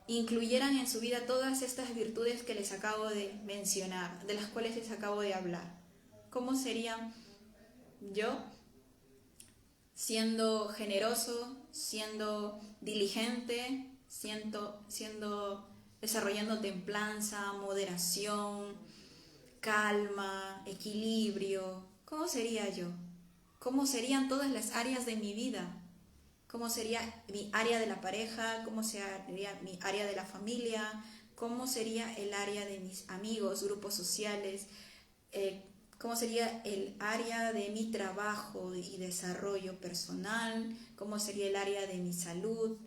incluyeran en su vida todas estas virtudes que les acabo de mencionar, de las cuales les acabo de hablar. ¿Cómo sería yo siendo generoso, siendo diligente, desarrollando templanza, moderación, calma, equilibrio? ¿Cómo sería yo? ¿Cómo serían todas las áreas de mi vida? ¿Cómo sería mi área de la pareja? ¿Cómo sería mi área de la familia? ¿Cómo sería el área de mis amigos, grupos sociales? ¿Cómo sería el área de mi trabajo y desarrollo personal? ¿Cómo sería el área de mi salud?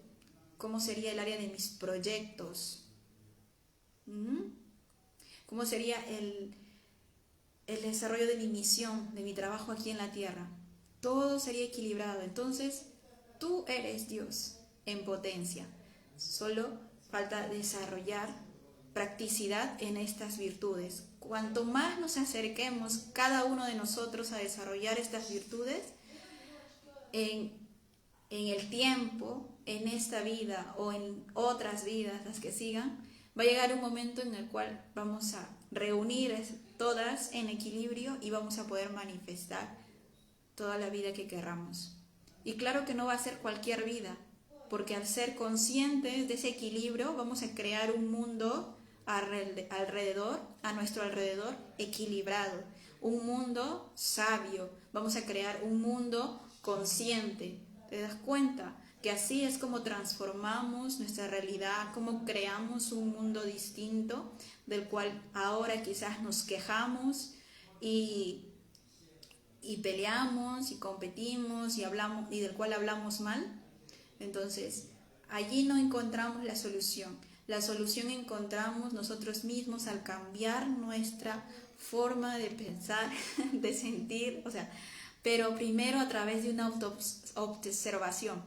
¿Cómo sería el área de mis proyectos? ¿Cómo sería el desarrollo de mi misión, de mi trabajo aquí en la tierra? Todo sería equilibrado. Entonces, tú eres Dios en potencia. Solo falta desarrollar practicidad en estas virtudes. Cuanto más nos acerquemos cada uno de nosotros a desarrollar estas virtudes, en el tiempo, en esta vida o en otras vidas, las que sigan, va a llegar un momento en el cual vamos a reunir todas en equilibrio y vamos a poder manifestar toda la vida que querramos. Y claro que no va a ser cualquier vida, porque al ser conscientes de ese equilibrio vamos a crear un mundo a nuestro alrededor equilibrado, un mundo sabio, vamos a crear un mundo consciente. ¿Te das cuenta? Que así es como transformamos nuestra realidad, como creamos un mundo distinto del cual ahora quizás nos quejamos y peleamos y competimos y hablamos y del cual hablamos mal. Entonces, allí no encontramos la solución. La solución encontramos nosotros mismos al cambiar nuestra forma de pensar, de sentir, pero primero a través de una autoobservación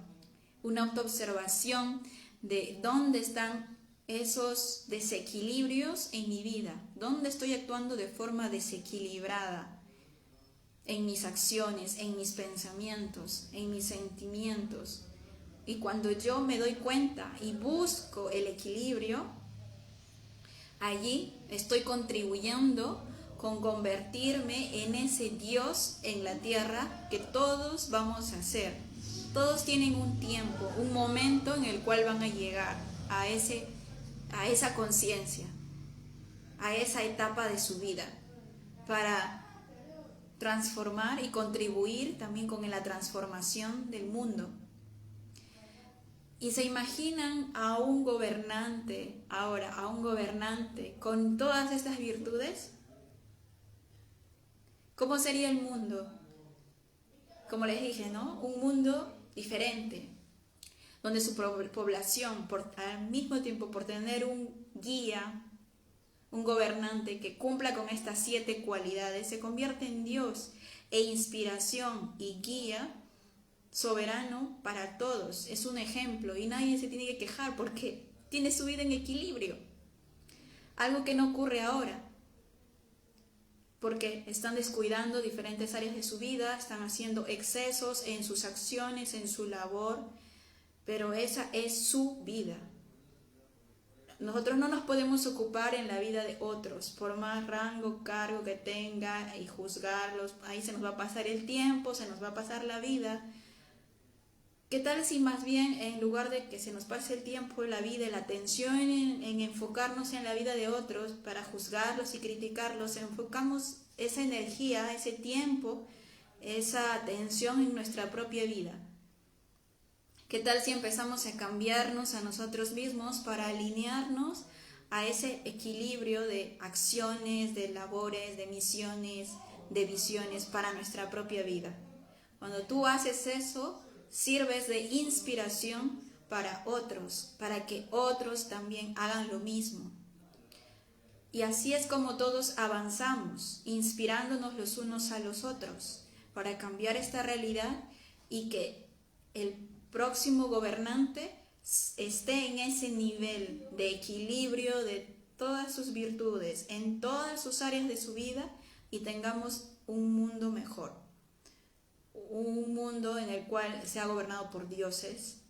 de dónde están esos desequilibrios en mi vida, dónde estoy actuando de forma desequilibrada en mis acciones, en mis pensamientos, en mis sentimientos. Y cuando yo me doy cuenta y busco el equilibrio, allí estoy contribuyendo con convertirme en ese Dios en la tierra que todos vamos a ser. Todos tienen un tiempo, un momento en el cual van a llegar a esa conciencia, a esa etapa de su vida, para transformar y contribuir también con la transformación del mundo. Y se imaginan a un gobernante con todas estas virtudes. ¿Cómo sería el mundo? Como les dije, ¿no? Un mundo diferente, donde su población, al mismo tiempo por tener un guía, un gobernante que cumpla con estas 7 cualidades, se convierte en Dios e inspiración y guía soberano para todos. Es un ejemplo y nadie se tiene que quejar porque tiene su vida en equilibrio. Algo que no ocurre ahora, porque están descuidando diferentes áreas de su vida, están haciendo excesos en sus acciones, en su labor, pero esa es su vida. Nosotros no nos podemos ocupar en la vida de otros, por más rango, cargo que tenga, y juzgarlos. Ahí se nos va a pasar el tiempo, se nos va a pasar la vida. ¿Qué tal si más bien en lugar de que se nos pase el tiempo, la vida, la atención en enfocarnos en la vida de otros para juzgarlos y criticarlos, enfocamos esa energía, ese tiempo, esa atención en nuestra propia vida? ¿Qué tal si empezamos a cambiarnos a nosotros mismos para alinearnos a ese equilibrio de acciones, de labores, de misiones, de visiones para nuestra propia vida? Cuando tú haces eso, sirves de inspiración para otros, para que otros también hagan lo mismo. Y así es como todos avanzamos, inspirándonos los unos a los otros, para cambiar esta realidad y que el próximo gobernante esté en ese nivel de equilibrio de todas sus virtudes, en todas sus áreas de su vida, y tengamos un mundo mejor. Un mundo en el cual sea gobernado por dioses,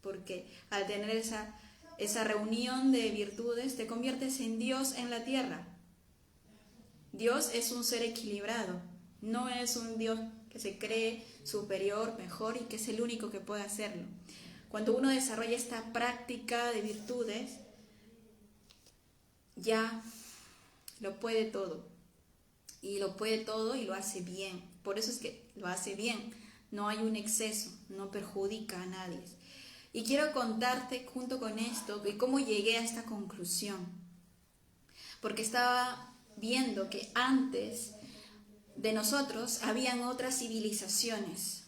porque al tener esa reunión de virtudes te conviertes en Dios en la tierra. Dios es un ser equilibrado, no es un Dios que se cree superior, mejor y que es el único que puede hacerlo. Cuando uno desarrolla esta práctica de virtudes, ya lo puede todo. Y lo puede todo y lo hace bien. Por eso es que lo hace bien. No hay un exceso, no perjudica a nadie. Y quiero contarte junto con esto y cómo llegué a esta conclusión. Porque estaba viendo que antes de nosotros habían otras civilizaciones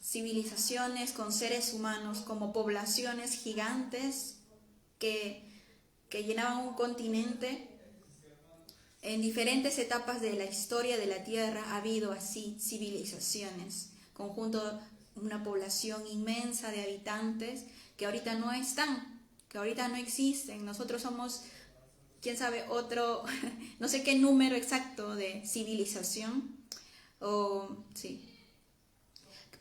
con seres humanos como poblaciones gigantes que llenaban un continente. En diferentes etapas de la historia de la Tierra ha habido así civilizaciones, conjunto, una población inmensa de habitantes que ahorita no están, que ahorita no existen. Nosotros somos, quién sabe, otro, no sé qué número exacto de civilización, sí,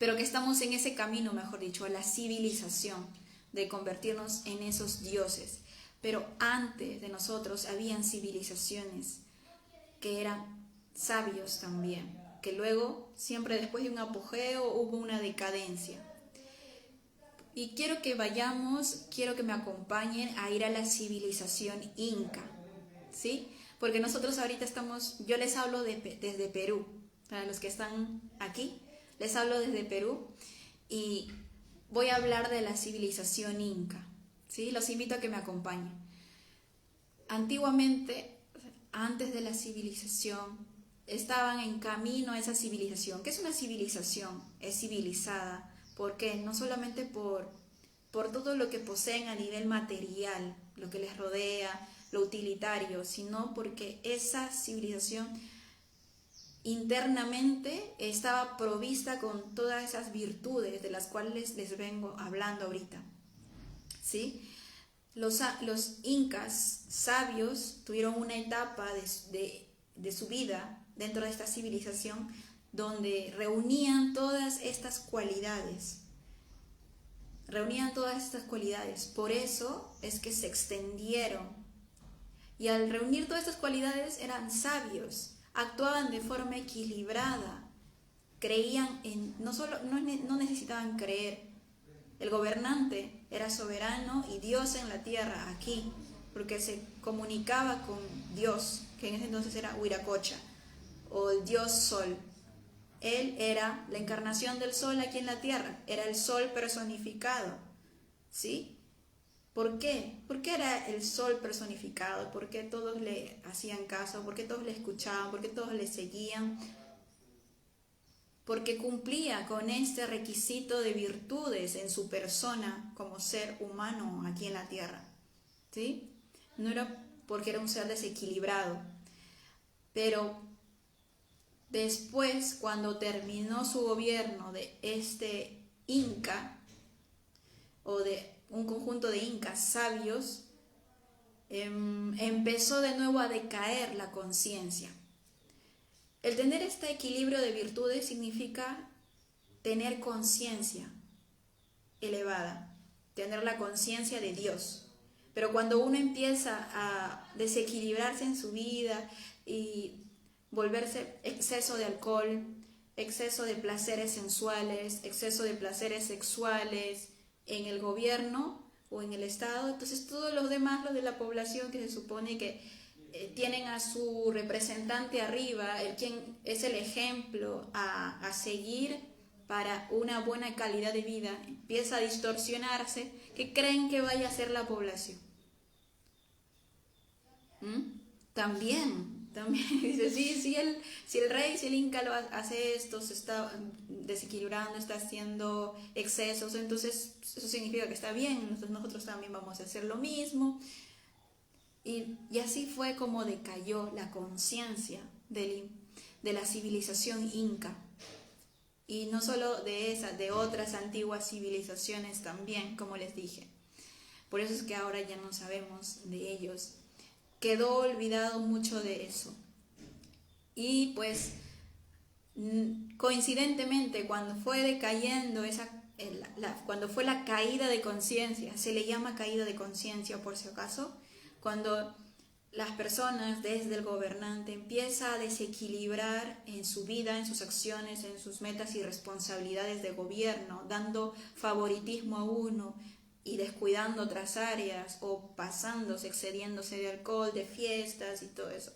pero que estamos en ese camino, mejor dicho, a la civilización, de convertirnos en esos dioses. Pero antes de nosotros habían civilizaciones que eran sabios también, que luego, siempre después de un apogeo, hubo una decadencia. Y quiero que me acompañen a ir a la civilización inca, ¿sí? Porque nosotros ahorita yo les hablo desde Perú, para los que están aquí, les hablo desde Perú y voy a hablar de la civilización inca, ¿sí? Los invito a que me acompañen. Antiguamente, antes de la civilización, estaban en camino a esa civilización. ¿Qué es una civilización? Es civilizada. ¿Por qué? No solamente por todo lo que poseen a nivel material, lo que les rodea, lo utilitario, sino porque esa civilización internamente estaba provista con todas esas virtudes de las cuales les vengo hablando ahorita, ¿sí? Los incas sabios tuvieron una etapa de su vida dentro de esta civilización donde reunían todas estas cualidades. Por eso es que se extendieron. Y al reunir todas estas cualidades eran sabios, actuaban de forma equilibrada, creían no necesitaban creer. El gobernante era soberano y Dios en la tierra, aquí, porque se comunicaba con Dios, que en ese entonces era Huiracocha, o el Dios Sol. Él era la encarnación del Sol aquí en la tierra, era el Sol personificado, ¿sí? ¿Por qué? ¿Por qué era el Sol personificado? ¿Por qué todos le hacían caso? ¿Por qué todos le escuchaban? ¿Por qué todos le seguían? Porque cumplía con este requisito de virtudes en su persona como ser humano aquí en la tierra, ¿sí? No era porque era un ser desequilibrado, pero después, cuando terminó su gobierno de este inca, o de un conjunto de incas sabios, empezó de nuevo a decaer la conciencia. El tener este equilibrio de virtudes significa tener conciencia elevada, tener la conciencia de Dios. Pero cuando uno empieza a desequilibrarse en su vida y volverse exceso de alcohol, exceso de placeres sensuales, exceso de placeres sexuales, en el gobierno o en el Estado. Entonces todos los demás, los de la población que se supone que tienen a su representante arriba, el quien es el ejemplo a seguir para una buena calidad de vida, empieza a distorsionarse. ¿Qué creen que vaya a ser la población? También dice, sí, si el rey, si el inca lo hace esto, se está desequilibrando, está haciendo excesos, entonces eso significa que está bien, entonces nosotros también vamos a hacer lo mismo. Y así fue como decayó la conciencia de la civilización inca. Y no solo de esa, de otras antiguas civilizaciones también, como les dije. Por eso es que ahora ya no sabemos de ellos. Quedó olvidado mucho de eso. Y pues, coincidentemente, cuando fue decayendo cuando fue la caída de conciencia, se le llama caída de conciencia por si acaso, cuando las personas desde el gobernante empieza a desequilibrar en su vida, en sus acciones, en sus metas y responsabilidades de gobierno, dando favoritismo a uno y descuidando otras áreas o pasándose, excediéndose de alcohol, de fiestas y todo eso.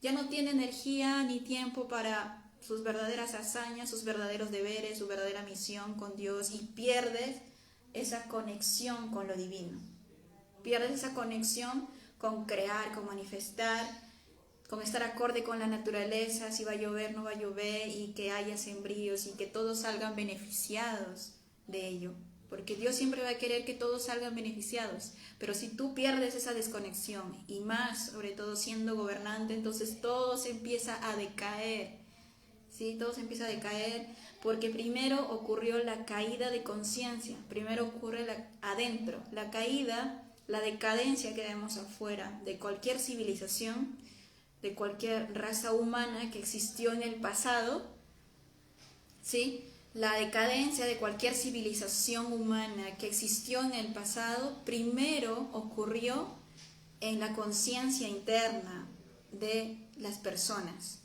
Ya no tiene energía ni tiempo para sus verdaderas hazañas, sus verdaderos deberes, su verdadera misión con Dios, y pierdes esa conexión con lo divino. Pierdes esa conexión con crear, con manifestar, con estar acorde con la naturaleza, si va a llover, no va a llover, y que haya sembríos y que todos salgan beneficiados de ello. Porque Dios siempre va a querer que todos salgan beneficiados. Pero si tú pierdes esa desconexión, y más, sobre todo siendo gobernante, entonces todo se empieza a decaer. ¿Sí? Todo se empieza a decaer porque primero ocurrió la caída de conciencia. Primero ocurre adentro. La caída, la decadencia que vemos afuera de cualquier civilización, de cualquier raza humana que existió en el pasado, ¿sí? La decadencia de cualquier civilización humana que existió en el pasado, primero ocurrió en la conciencia interna de las personas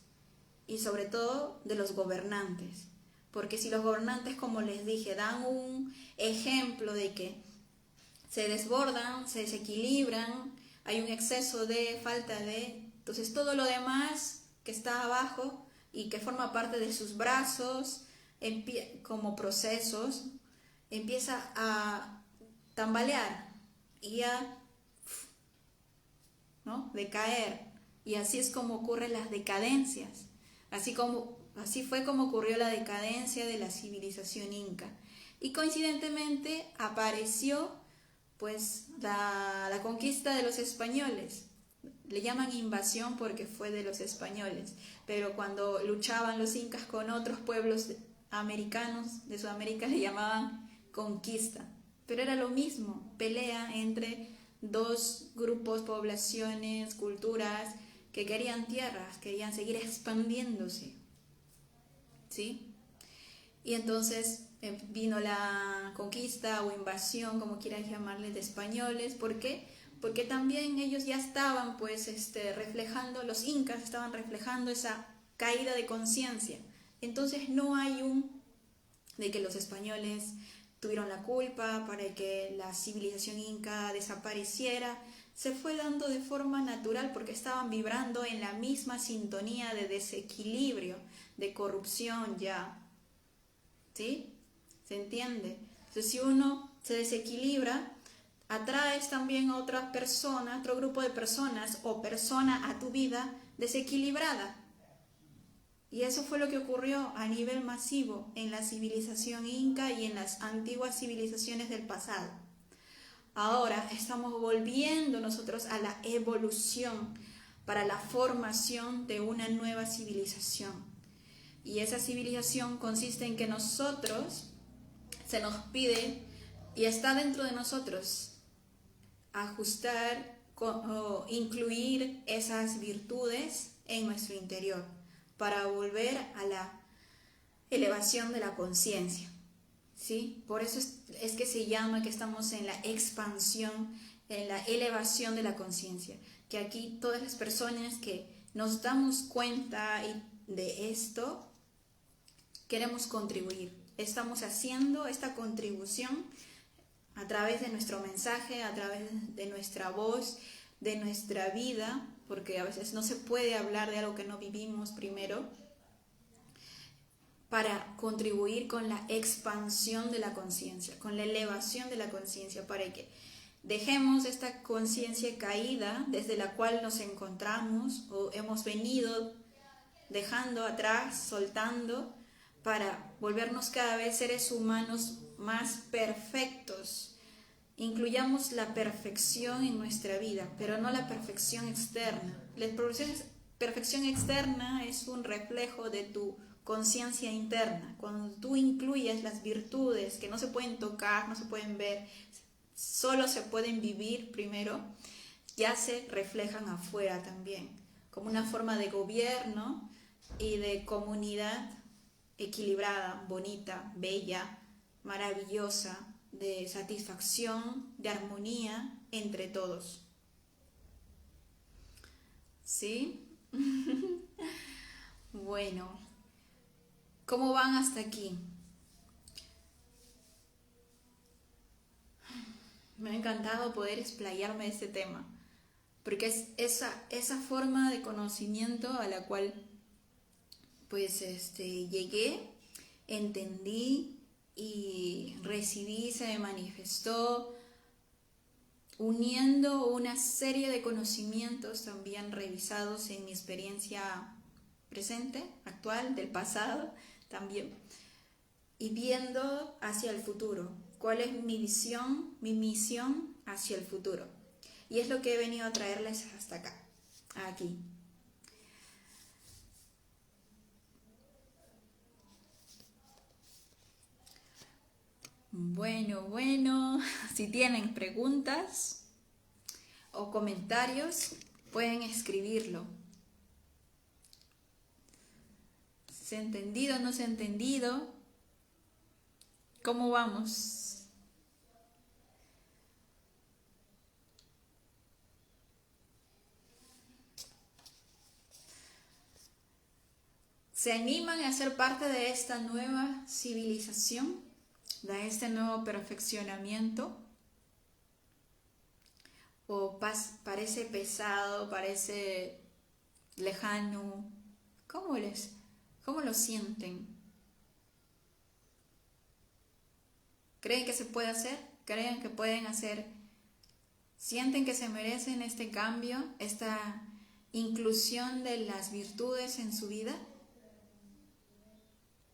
y sobre todo de los gobernantes. Porque si los gobernantes, como les dije, dan un ejemplo de que se desbordan, se desequilibran, hay un exceso de falta de... Entonces todo lo demás que está abajo y que forma parte de sus brazos, como procesos, empieza a tambalear y a decaer. Y así es como ocurren las decadencias. Así fue como ocurrió la decadencia de la civilización inca. Y coincidentemente apareció pues la conquista de los españoles. Le llaman invasión porque fue de los españoles, pero cuando luchaban los incas con otros pueblos americanos de Sudamérica le llamaban conquista. Pero era lo mismo, pelea entre dos grupos, poblaciones, culturas que querían tierras, querían seguir expandiéndose, ¿sí? Y entonces vino la conquista o invasión, como quieran llamarle, de españoles. ¿Por qué? Porque también ellos ya estaban reflejando, los incas estaban reflejando esa caída de conciencia. Entonces no hay de que los españoles tuvieron la culpa para que la civilización inca desapareciera. Se fue dando de forma natural porque estaban vibrando en la misma sintonía de desequilibrio, de corrupción ya. ¿Sí? ¿Se entiende? Entonces, si uno se desequilibra, atraes también a otras personas, otro grupo de personas o persona a tu vida desequilibrada. Y eso fue lo que ocurrió a nivel masivo en la civilización inca y en las antiguas civilizaciones del pasado. Ahora estamos volviendo nosotros a la evolución para la formación de una nueva civilización. Y esa civilización consiste en que nosotros, se nos pide, y está dentro de nosotros, ajustar o incluir esas virtudes en nuestro interior para volver a la elevación de la conciencia, ¿sí? Por eso es que se llama que estamos en la expansión, en la elevación de la conciencia, que aquí todas las personas que nos damos cuenta de esto, queremos contribuir. Estamos haciendo esta contribución a través de nuestro mensaje, a través de nuestra voz, de nuestra vida, porque a veces no se puede hablar de algo que no vivimos primero, para contribuir con la expansión de la conciencia, con la elevación de la conciencia, para que dejemos esta conciencia caída desde la cual nos encontramos o hemos venido dejando atrás, soltando, para volvernos cada vez seres humanos más perfectos. Incluyamos la perfección en nuestra vida, pero no la perfección externa. La perfección externa es un reflejo de tu conciencia interna. Cuando tú incluyes las virtudes que no se pueden tocar, no se pueden ver, solo se pueden vivir primero, ya se reflejan afuera también, como una forma de gobierno y de comunidad equilibrada, bonita, bella, maravillosa, de satisfacción, de armonía entre todos. ¿Sí? Bueno, ¿cómo van hasta aquí? Me ha encantado poder explayarme este tema, porque es esa forma de conocimiento a la cual pues llegué, entendí y recibí, se me manifestó, uniendo una serie de conocimientos también revisados en mi experiencia presente, actual, del pasado también, y viendo hacia el futuro, cuál es mi visión, mi misión hacia el futuro. Y es lo que he venido a traerles hasta acá, aquí. Bueno, si tienen preguntas o comentarios, pueden escribirlo. ¿Se ha entendido o no se ha entendido? ¿Cómo vamos? ¿Se animan a ser parte de esta nueva civilización? ¿De este nuevo perfeccionamiento? ¿O parece pesado, parece lejano? ¿Cómo lo sienten? ¿Creen que se puede hacer? ¿Creen que pueden hacer? ¿Sienten que se merecen este cambio, esta inclusión de las virtudes en su vida?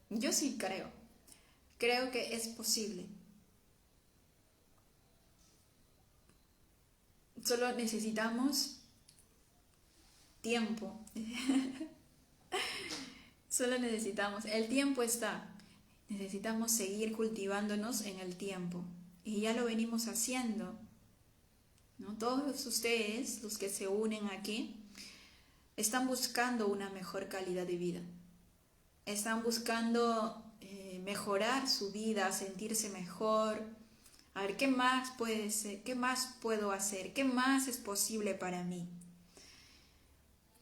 Yo sí creo que es posible. Solo necesitamos tiempo. Solo necesitamos, el tiempo está. Necesitamos seguir cultivándonos en el tiempo. Y ya lo venimos haciendo, ¿no? Todos ustedes, los que se unen aquí, están buscando una mejor calidad de vida. Están buscando mejorar su vida, sentirse mejor. A ver, ¿qué más puede ser? ¿Qué más puedo hacer? ¿Qué más es posible para mí?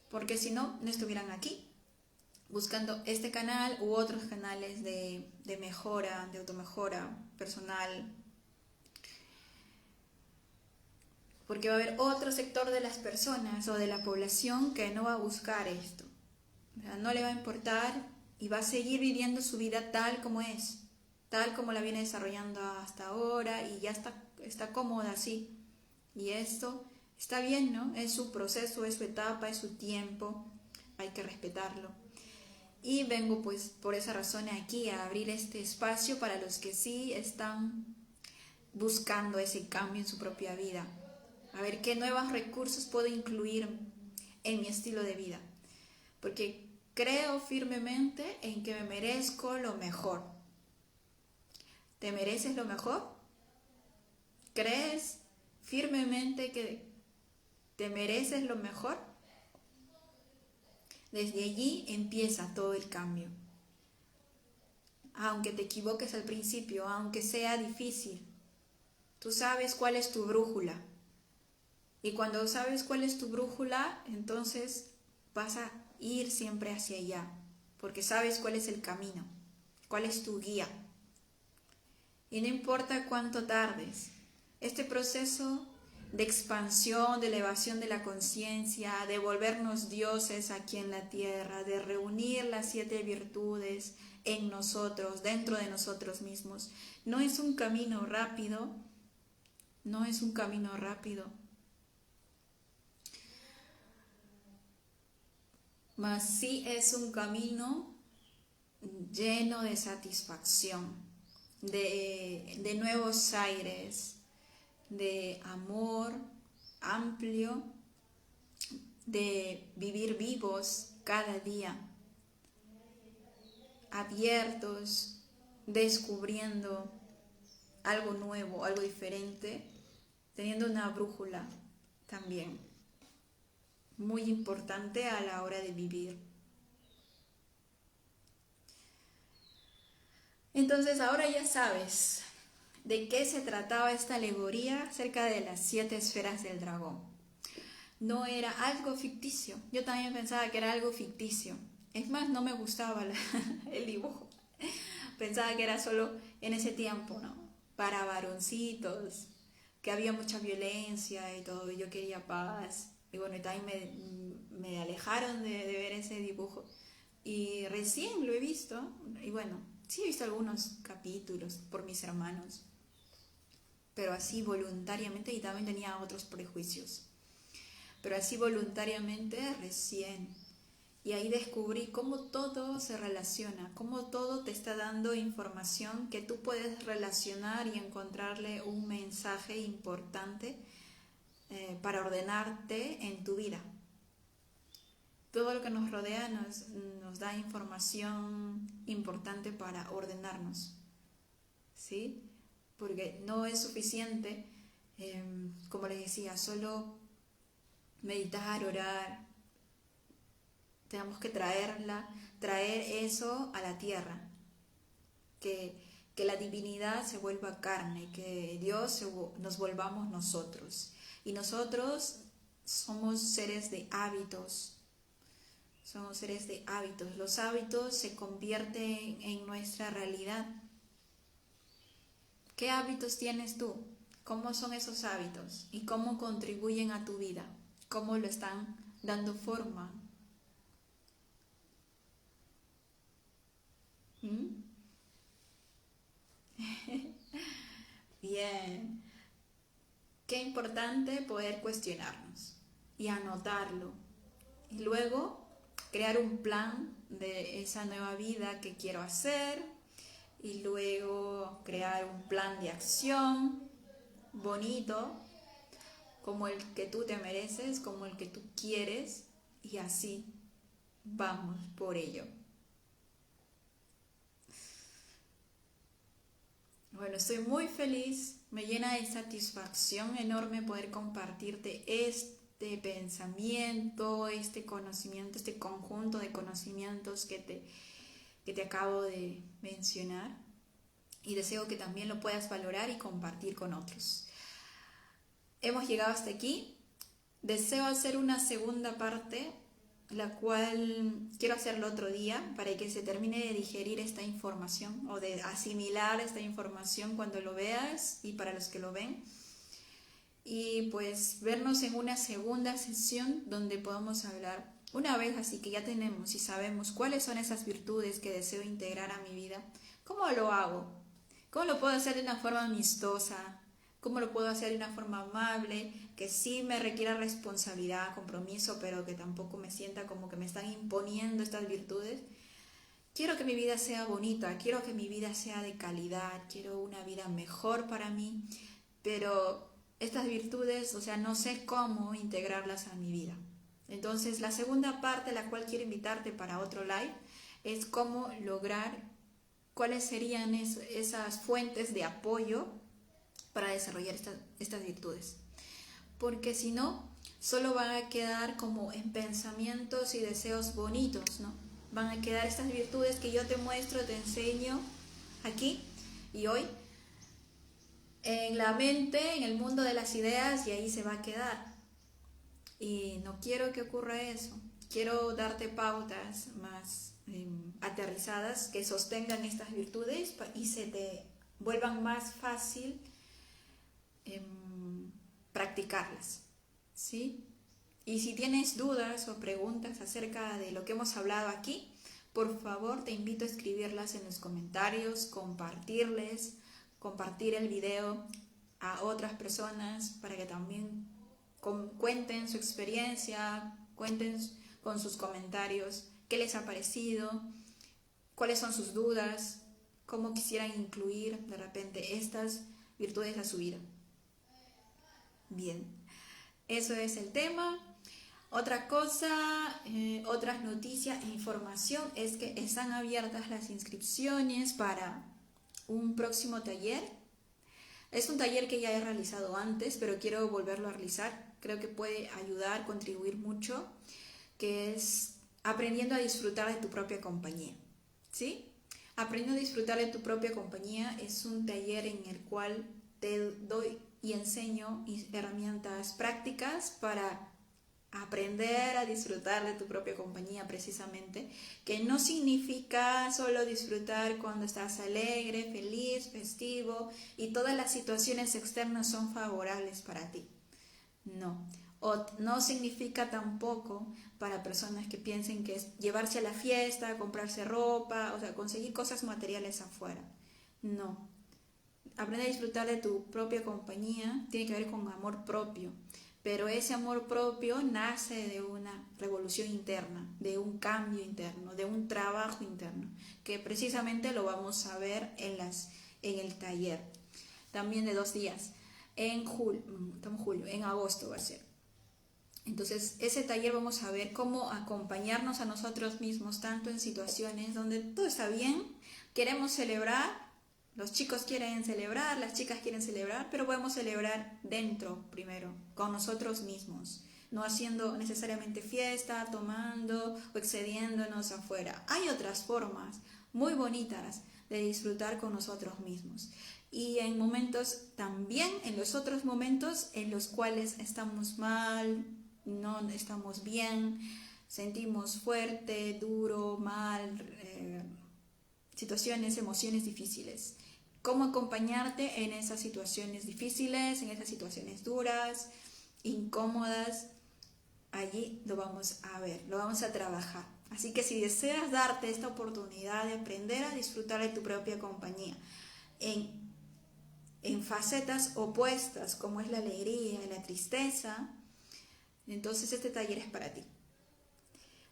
Porque si no, no estuvieran aquí, buscando este canal u otros canales de mejora, de automejora personal. Porque va a haber otro sector de las personas o de la población que no va a buscar esto. O sea, no le va a importar y va a seguir viviendo su vida tal como es, tal como la viene desarrollando hasta ahora y ya está cómoda así. Y esto está bien, ¿no? Es su proceso, es su etapa, es su tiempo, hay que respetarlo. Y vengo pues por esa razón aquí a abrir este espacio para los que sí están buscando ese cambio en su propia vida. A ver qué nuevos recursos puedo incluir en mi estilo de vida. Porque creo firmemente en que me merezco lo mejor. ¿Te mereces lo mejor? ¿Crees firmemente que te mereces lo mejor? Desde allí empieza todo el cambio. Aunque te equivoques al principio, aunque sea difícil, tú sabes cuál es tu brújula. Y cuando sabes cuál es tu brújula, entonces vas a ir siempre hacia allá, porque sabes cuál es el camino, cuál es tu guía. y no importa cuánto tardes. Este proceso de expansión, de elevación de la conciencia, de volvernos dioses aquí en la tierra, de reunir las 7 virtudes en nosotros, dentro de nosotros mismos, no es un camino rápido, no es un camino rápido, mas sí es un camino lleno de satisfacción, de nuevos aires, de amor amplio, de vivir vivos cada día, abiertos, descubriendo algo nuevo, algo diferente, teniendo una brújula también, muy importante a la hora de vivir. Entonces ahora ya sabes de qué se trataba esta alegoría acerca de las 7 esferas del dragón. No era algo ficticio, yo también pensaba que era algo ficticio. Es más, no me gustaba el dibujo. Pensaba que era solo en ese tiempo, ¿no? Para varoncitos, que había mucha violencia y todo, y yo quería paz. Y bueno, y también me alejaron de ver ese dibujo. Y recién lo he visto, y bueno, sí he visto algunos capítulos por mis hermanos, pero así voluntariamente, y también tenía otros prejuicios, pero así voluntariamente recién. Y ahí descubrí cómo todo se relaciona, cómo todo te está dando información que tú puedes relacionar y encontrarle un mensaje importante para ordenarte en tu vida. Todo lo que nos rodea nos da información importante para ordenarnos, ¿sí? Porque no es suficiente, como les decía, solo meditar, orar. Tenemos que traer eso a la tierra, que la divinidad se vuelva carne, que Dios nos volvamos nosotros. Y nosotros somos seres de hábitos, los hábitos se convierten en nuestra realidad. ¿Qué hábitos tienes tú? ¿Cómo son esos hábitos? ¿Y cómo contribuyen a tu vida? ¿Cómo lo están dando forma? Bien. Qué importante poder cuestionarnos y anotarlo. Y luego crear un plan de esa nueva vida que quiero hacer. Y luego crear un plan de acción bonito, como el que tú te mereces, como el que tú quieres. Y así vamos por ello. Bueno, estoy muy feliz, me llena de satisfacción enorme poder compartirte este pensamiento, este conocimiento, este conjunto de conocimientos que te acabo de mencionar, y deseo que también lo puedas valorar y compartir con otros. Hemos llegado hasta aquí, deseo hacer una segunda parte, la cual quiero hacerlo otro día para que se termine de digerir esta información o de asimilar esta información cuando lo veas y para los que lo ven. Y pues vernos en una segunda sesión donde podamos hablar, una vez así que ya tenemos y sabemos cuáles son esas virtudes que deseo integrar a mi vida, ¿cómo lo hago? ¿Cómo lo puedo hacer de una forma amistosa? ¿Cómo lo puedo hacer de una forma amable, que sí me requiera responsabilidad, compromiso, pero que tampoco me sienta como que me están imponiendo estas virtudes? Quiero que mi vida sea bonita, quiero que mi vida sea de calidad, quiero una vida mejor para mí, pero estas virtudes, o sea, no sé cómo integrarlas a mi vida. Entonces, la segunda parte, la cual quiero invitarte para otro live, es cómo lograr, cuáles serían esas fuentes de apoyo para desarrollar estas virtudes, porque si no, solo van a quedar como en pensamientos y deseos bonitos, ¿no? Van a quedar estas virtudes que yo te muestro, te enseño aquí y hoy en la mente, en el mundo de las ideas, y ahí se va a quedar. Y no quiero que ocurra eso. Quiero darte pautas más aterrizadas que sostengan estas virtudes y se te vuelvan más fácil practicarlas, ¿sí? Y si tienes dudas o preguntas acerca de lo que hemos hablado aquí, por favor te invito a escribirlas en los comentarios, compartir el video a otras personas para que también cuenten su experiencia, cuenten con sus comentarios qué les ha parecido, cuáles son sus dudas, cómo quisieran incluir de repente estas virtudes a su vida. Bien, eso es el tema. Otra cosa, otras noticias e información es que están abiertas las inscripciones para un próximo taller. Es un taller que ya he realizado antes, pero quiero volverlo a realizar. Creo que puede ayudar, contribuir mucho, que es aprendiendo a disfrutar de tu propia compañía, ¿sí? Aprendiendo a disfrutar de tu propia compañía es un taller en el cual te doy y enseño herramientas prácticas para aprender a disfrutar de tu propia compañía, precisamente, que no significa solo disfrutar cuando estás alegre, feliz, festivo y todas las situaciones externas son favorables para ti. No. O no significa tampoco para personas que piensen que es llevarse a la fiesta, comprarse ropa, o sea, conseguir cosas materiales afuera. No. Aprender a disfrutar de tu propia compañía tiene que ver con amor propio, pero ese amor propio nace de una revolución interna, de un cambio interno, de un trabajo interno, que precisamente lo vamos a ver en el taller, también de 2 días, en agosto va a ser. Entonces, ese taller vamos a ver cómo acompañarnos a nosotros mismos, tanto en situaciones donde todo está bien, queremos celebrar, los chicos quieren celebrar, las chicas quieren celebrar, pero podemos celebrar dentro primero, con nosotros mismos, no haciendo necesariamente fiesta, tomando o excediéndonos afuera. Hay otras formas muy bonitas de disfrutar con nosotros mismos. Y en momentos también, en los otros momentos en los cuales estamos mal, no estamos bien, sentimos fuerte, duro, mal, situaciones, emociones difíciles. Cómo acompañarte en esas situaciones difíciles, en esas situaciones duras, incómodas. Allí lo vamos a ver, lo vamos a trabajar. Así que si deseas darte esta oportunidad de aprender a disfrutar de tu propia compañía en facetas opuestas como es la alegría y la tristeza, entonces este taller es para ti.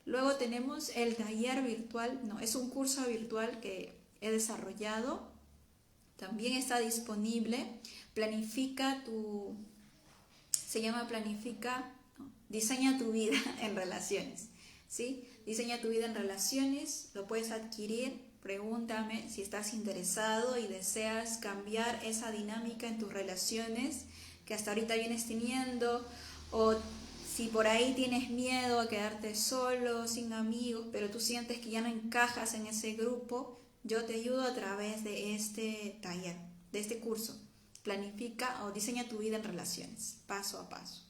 Luego tenemos el taller virtual, es un curso virtual que he desarrollado, también está disponible. Diseña tu vida en relaciones, ¿sí? Diseña tu vida en relaciones, lo puedes adquirir. Pregúntame si estás interesado y deseas cambiar esa dinámica en tus relaciones que hasta ahorita vienes teniendo, o si por ahí tienes miedo a quedarte solo, sin amigos, pero tú sientes que ya no encajas en ese grupo, yo te ayudo a través de este taller, de este curso. Planifica o diseña tu vida en relaciones, paso a paso.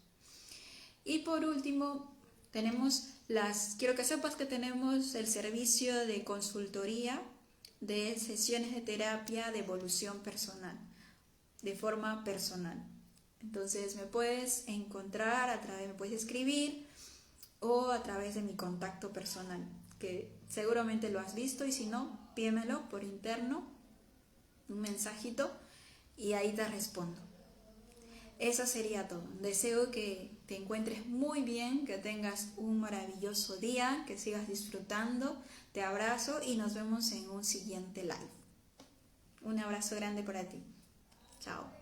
Y por último, quiero que sepas que tenemos el servicio de consultoría de sesiones de terapia de evolución personal, de forma personal. Entonces me puedes encontrar me puedes escribir o a través de mi contacto personal, que seguramente lo has visto, y si no, pídemelo por interno, un mensajito, y ahí te respondo. Eso sería todo. Deseo que te encuentres muy bien, que tengas un maravilloso día, que sigas disfrutando. Te abrazo y nos vemos en un siguiente live. Un abrazo grande para ti. Chao.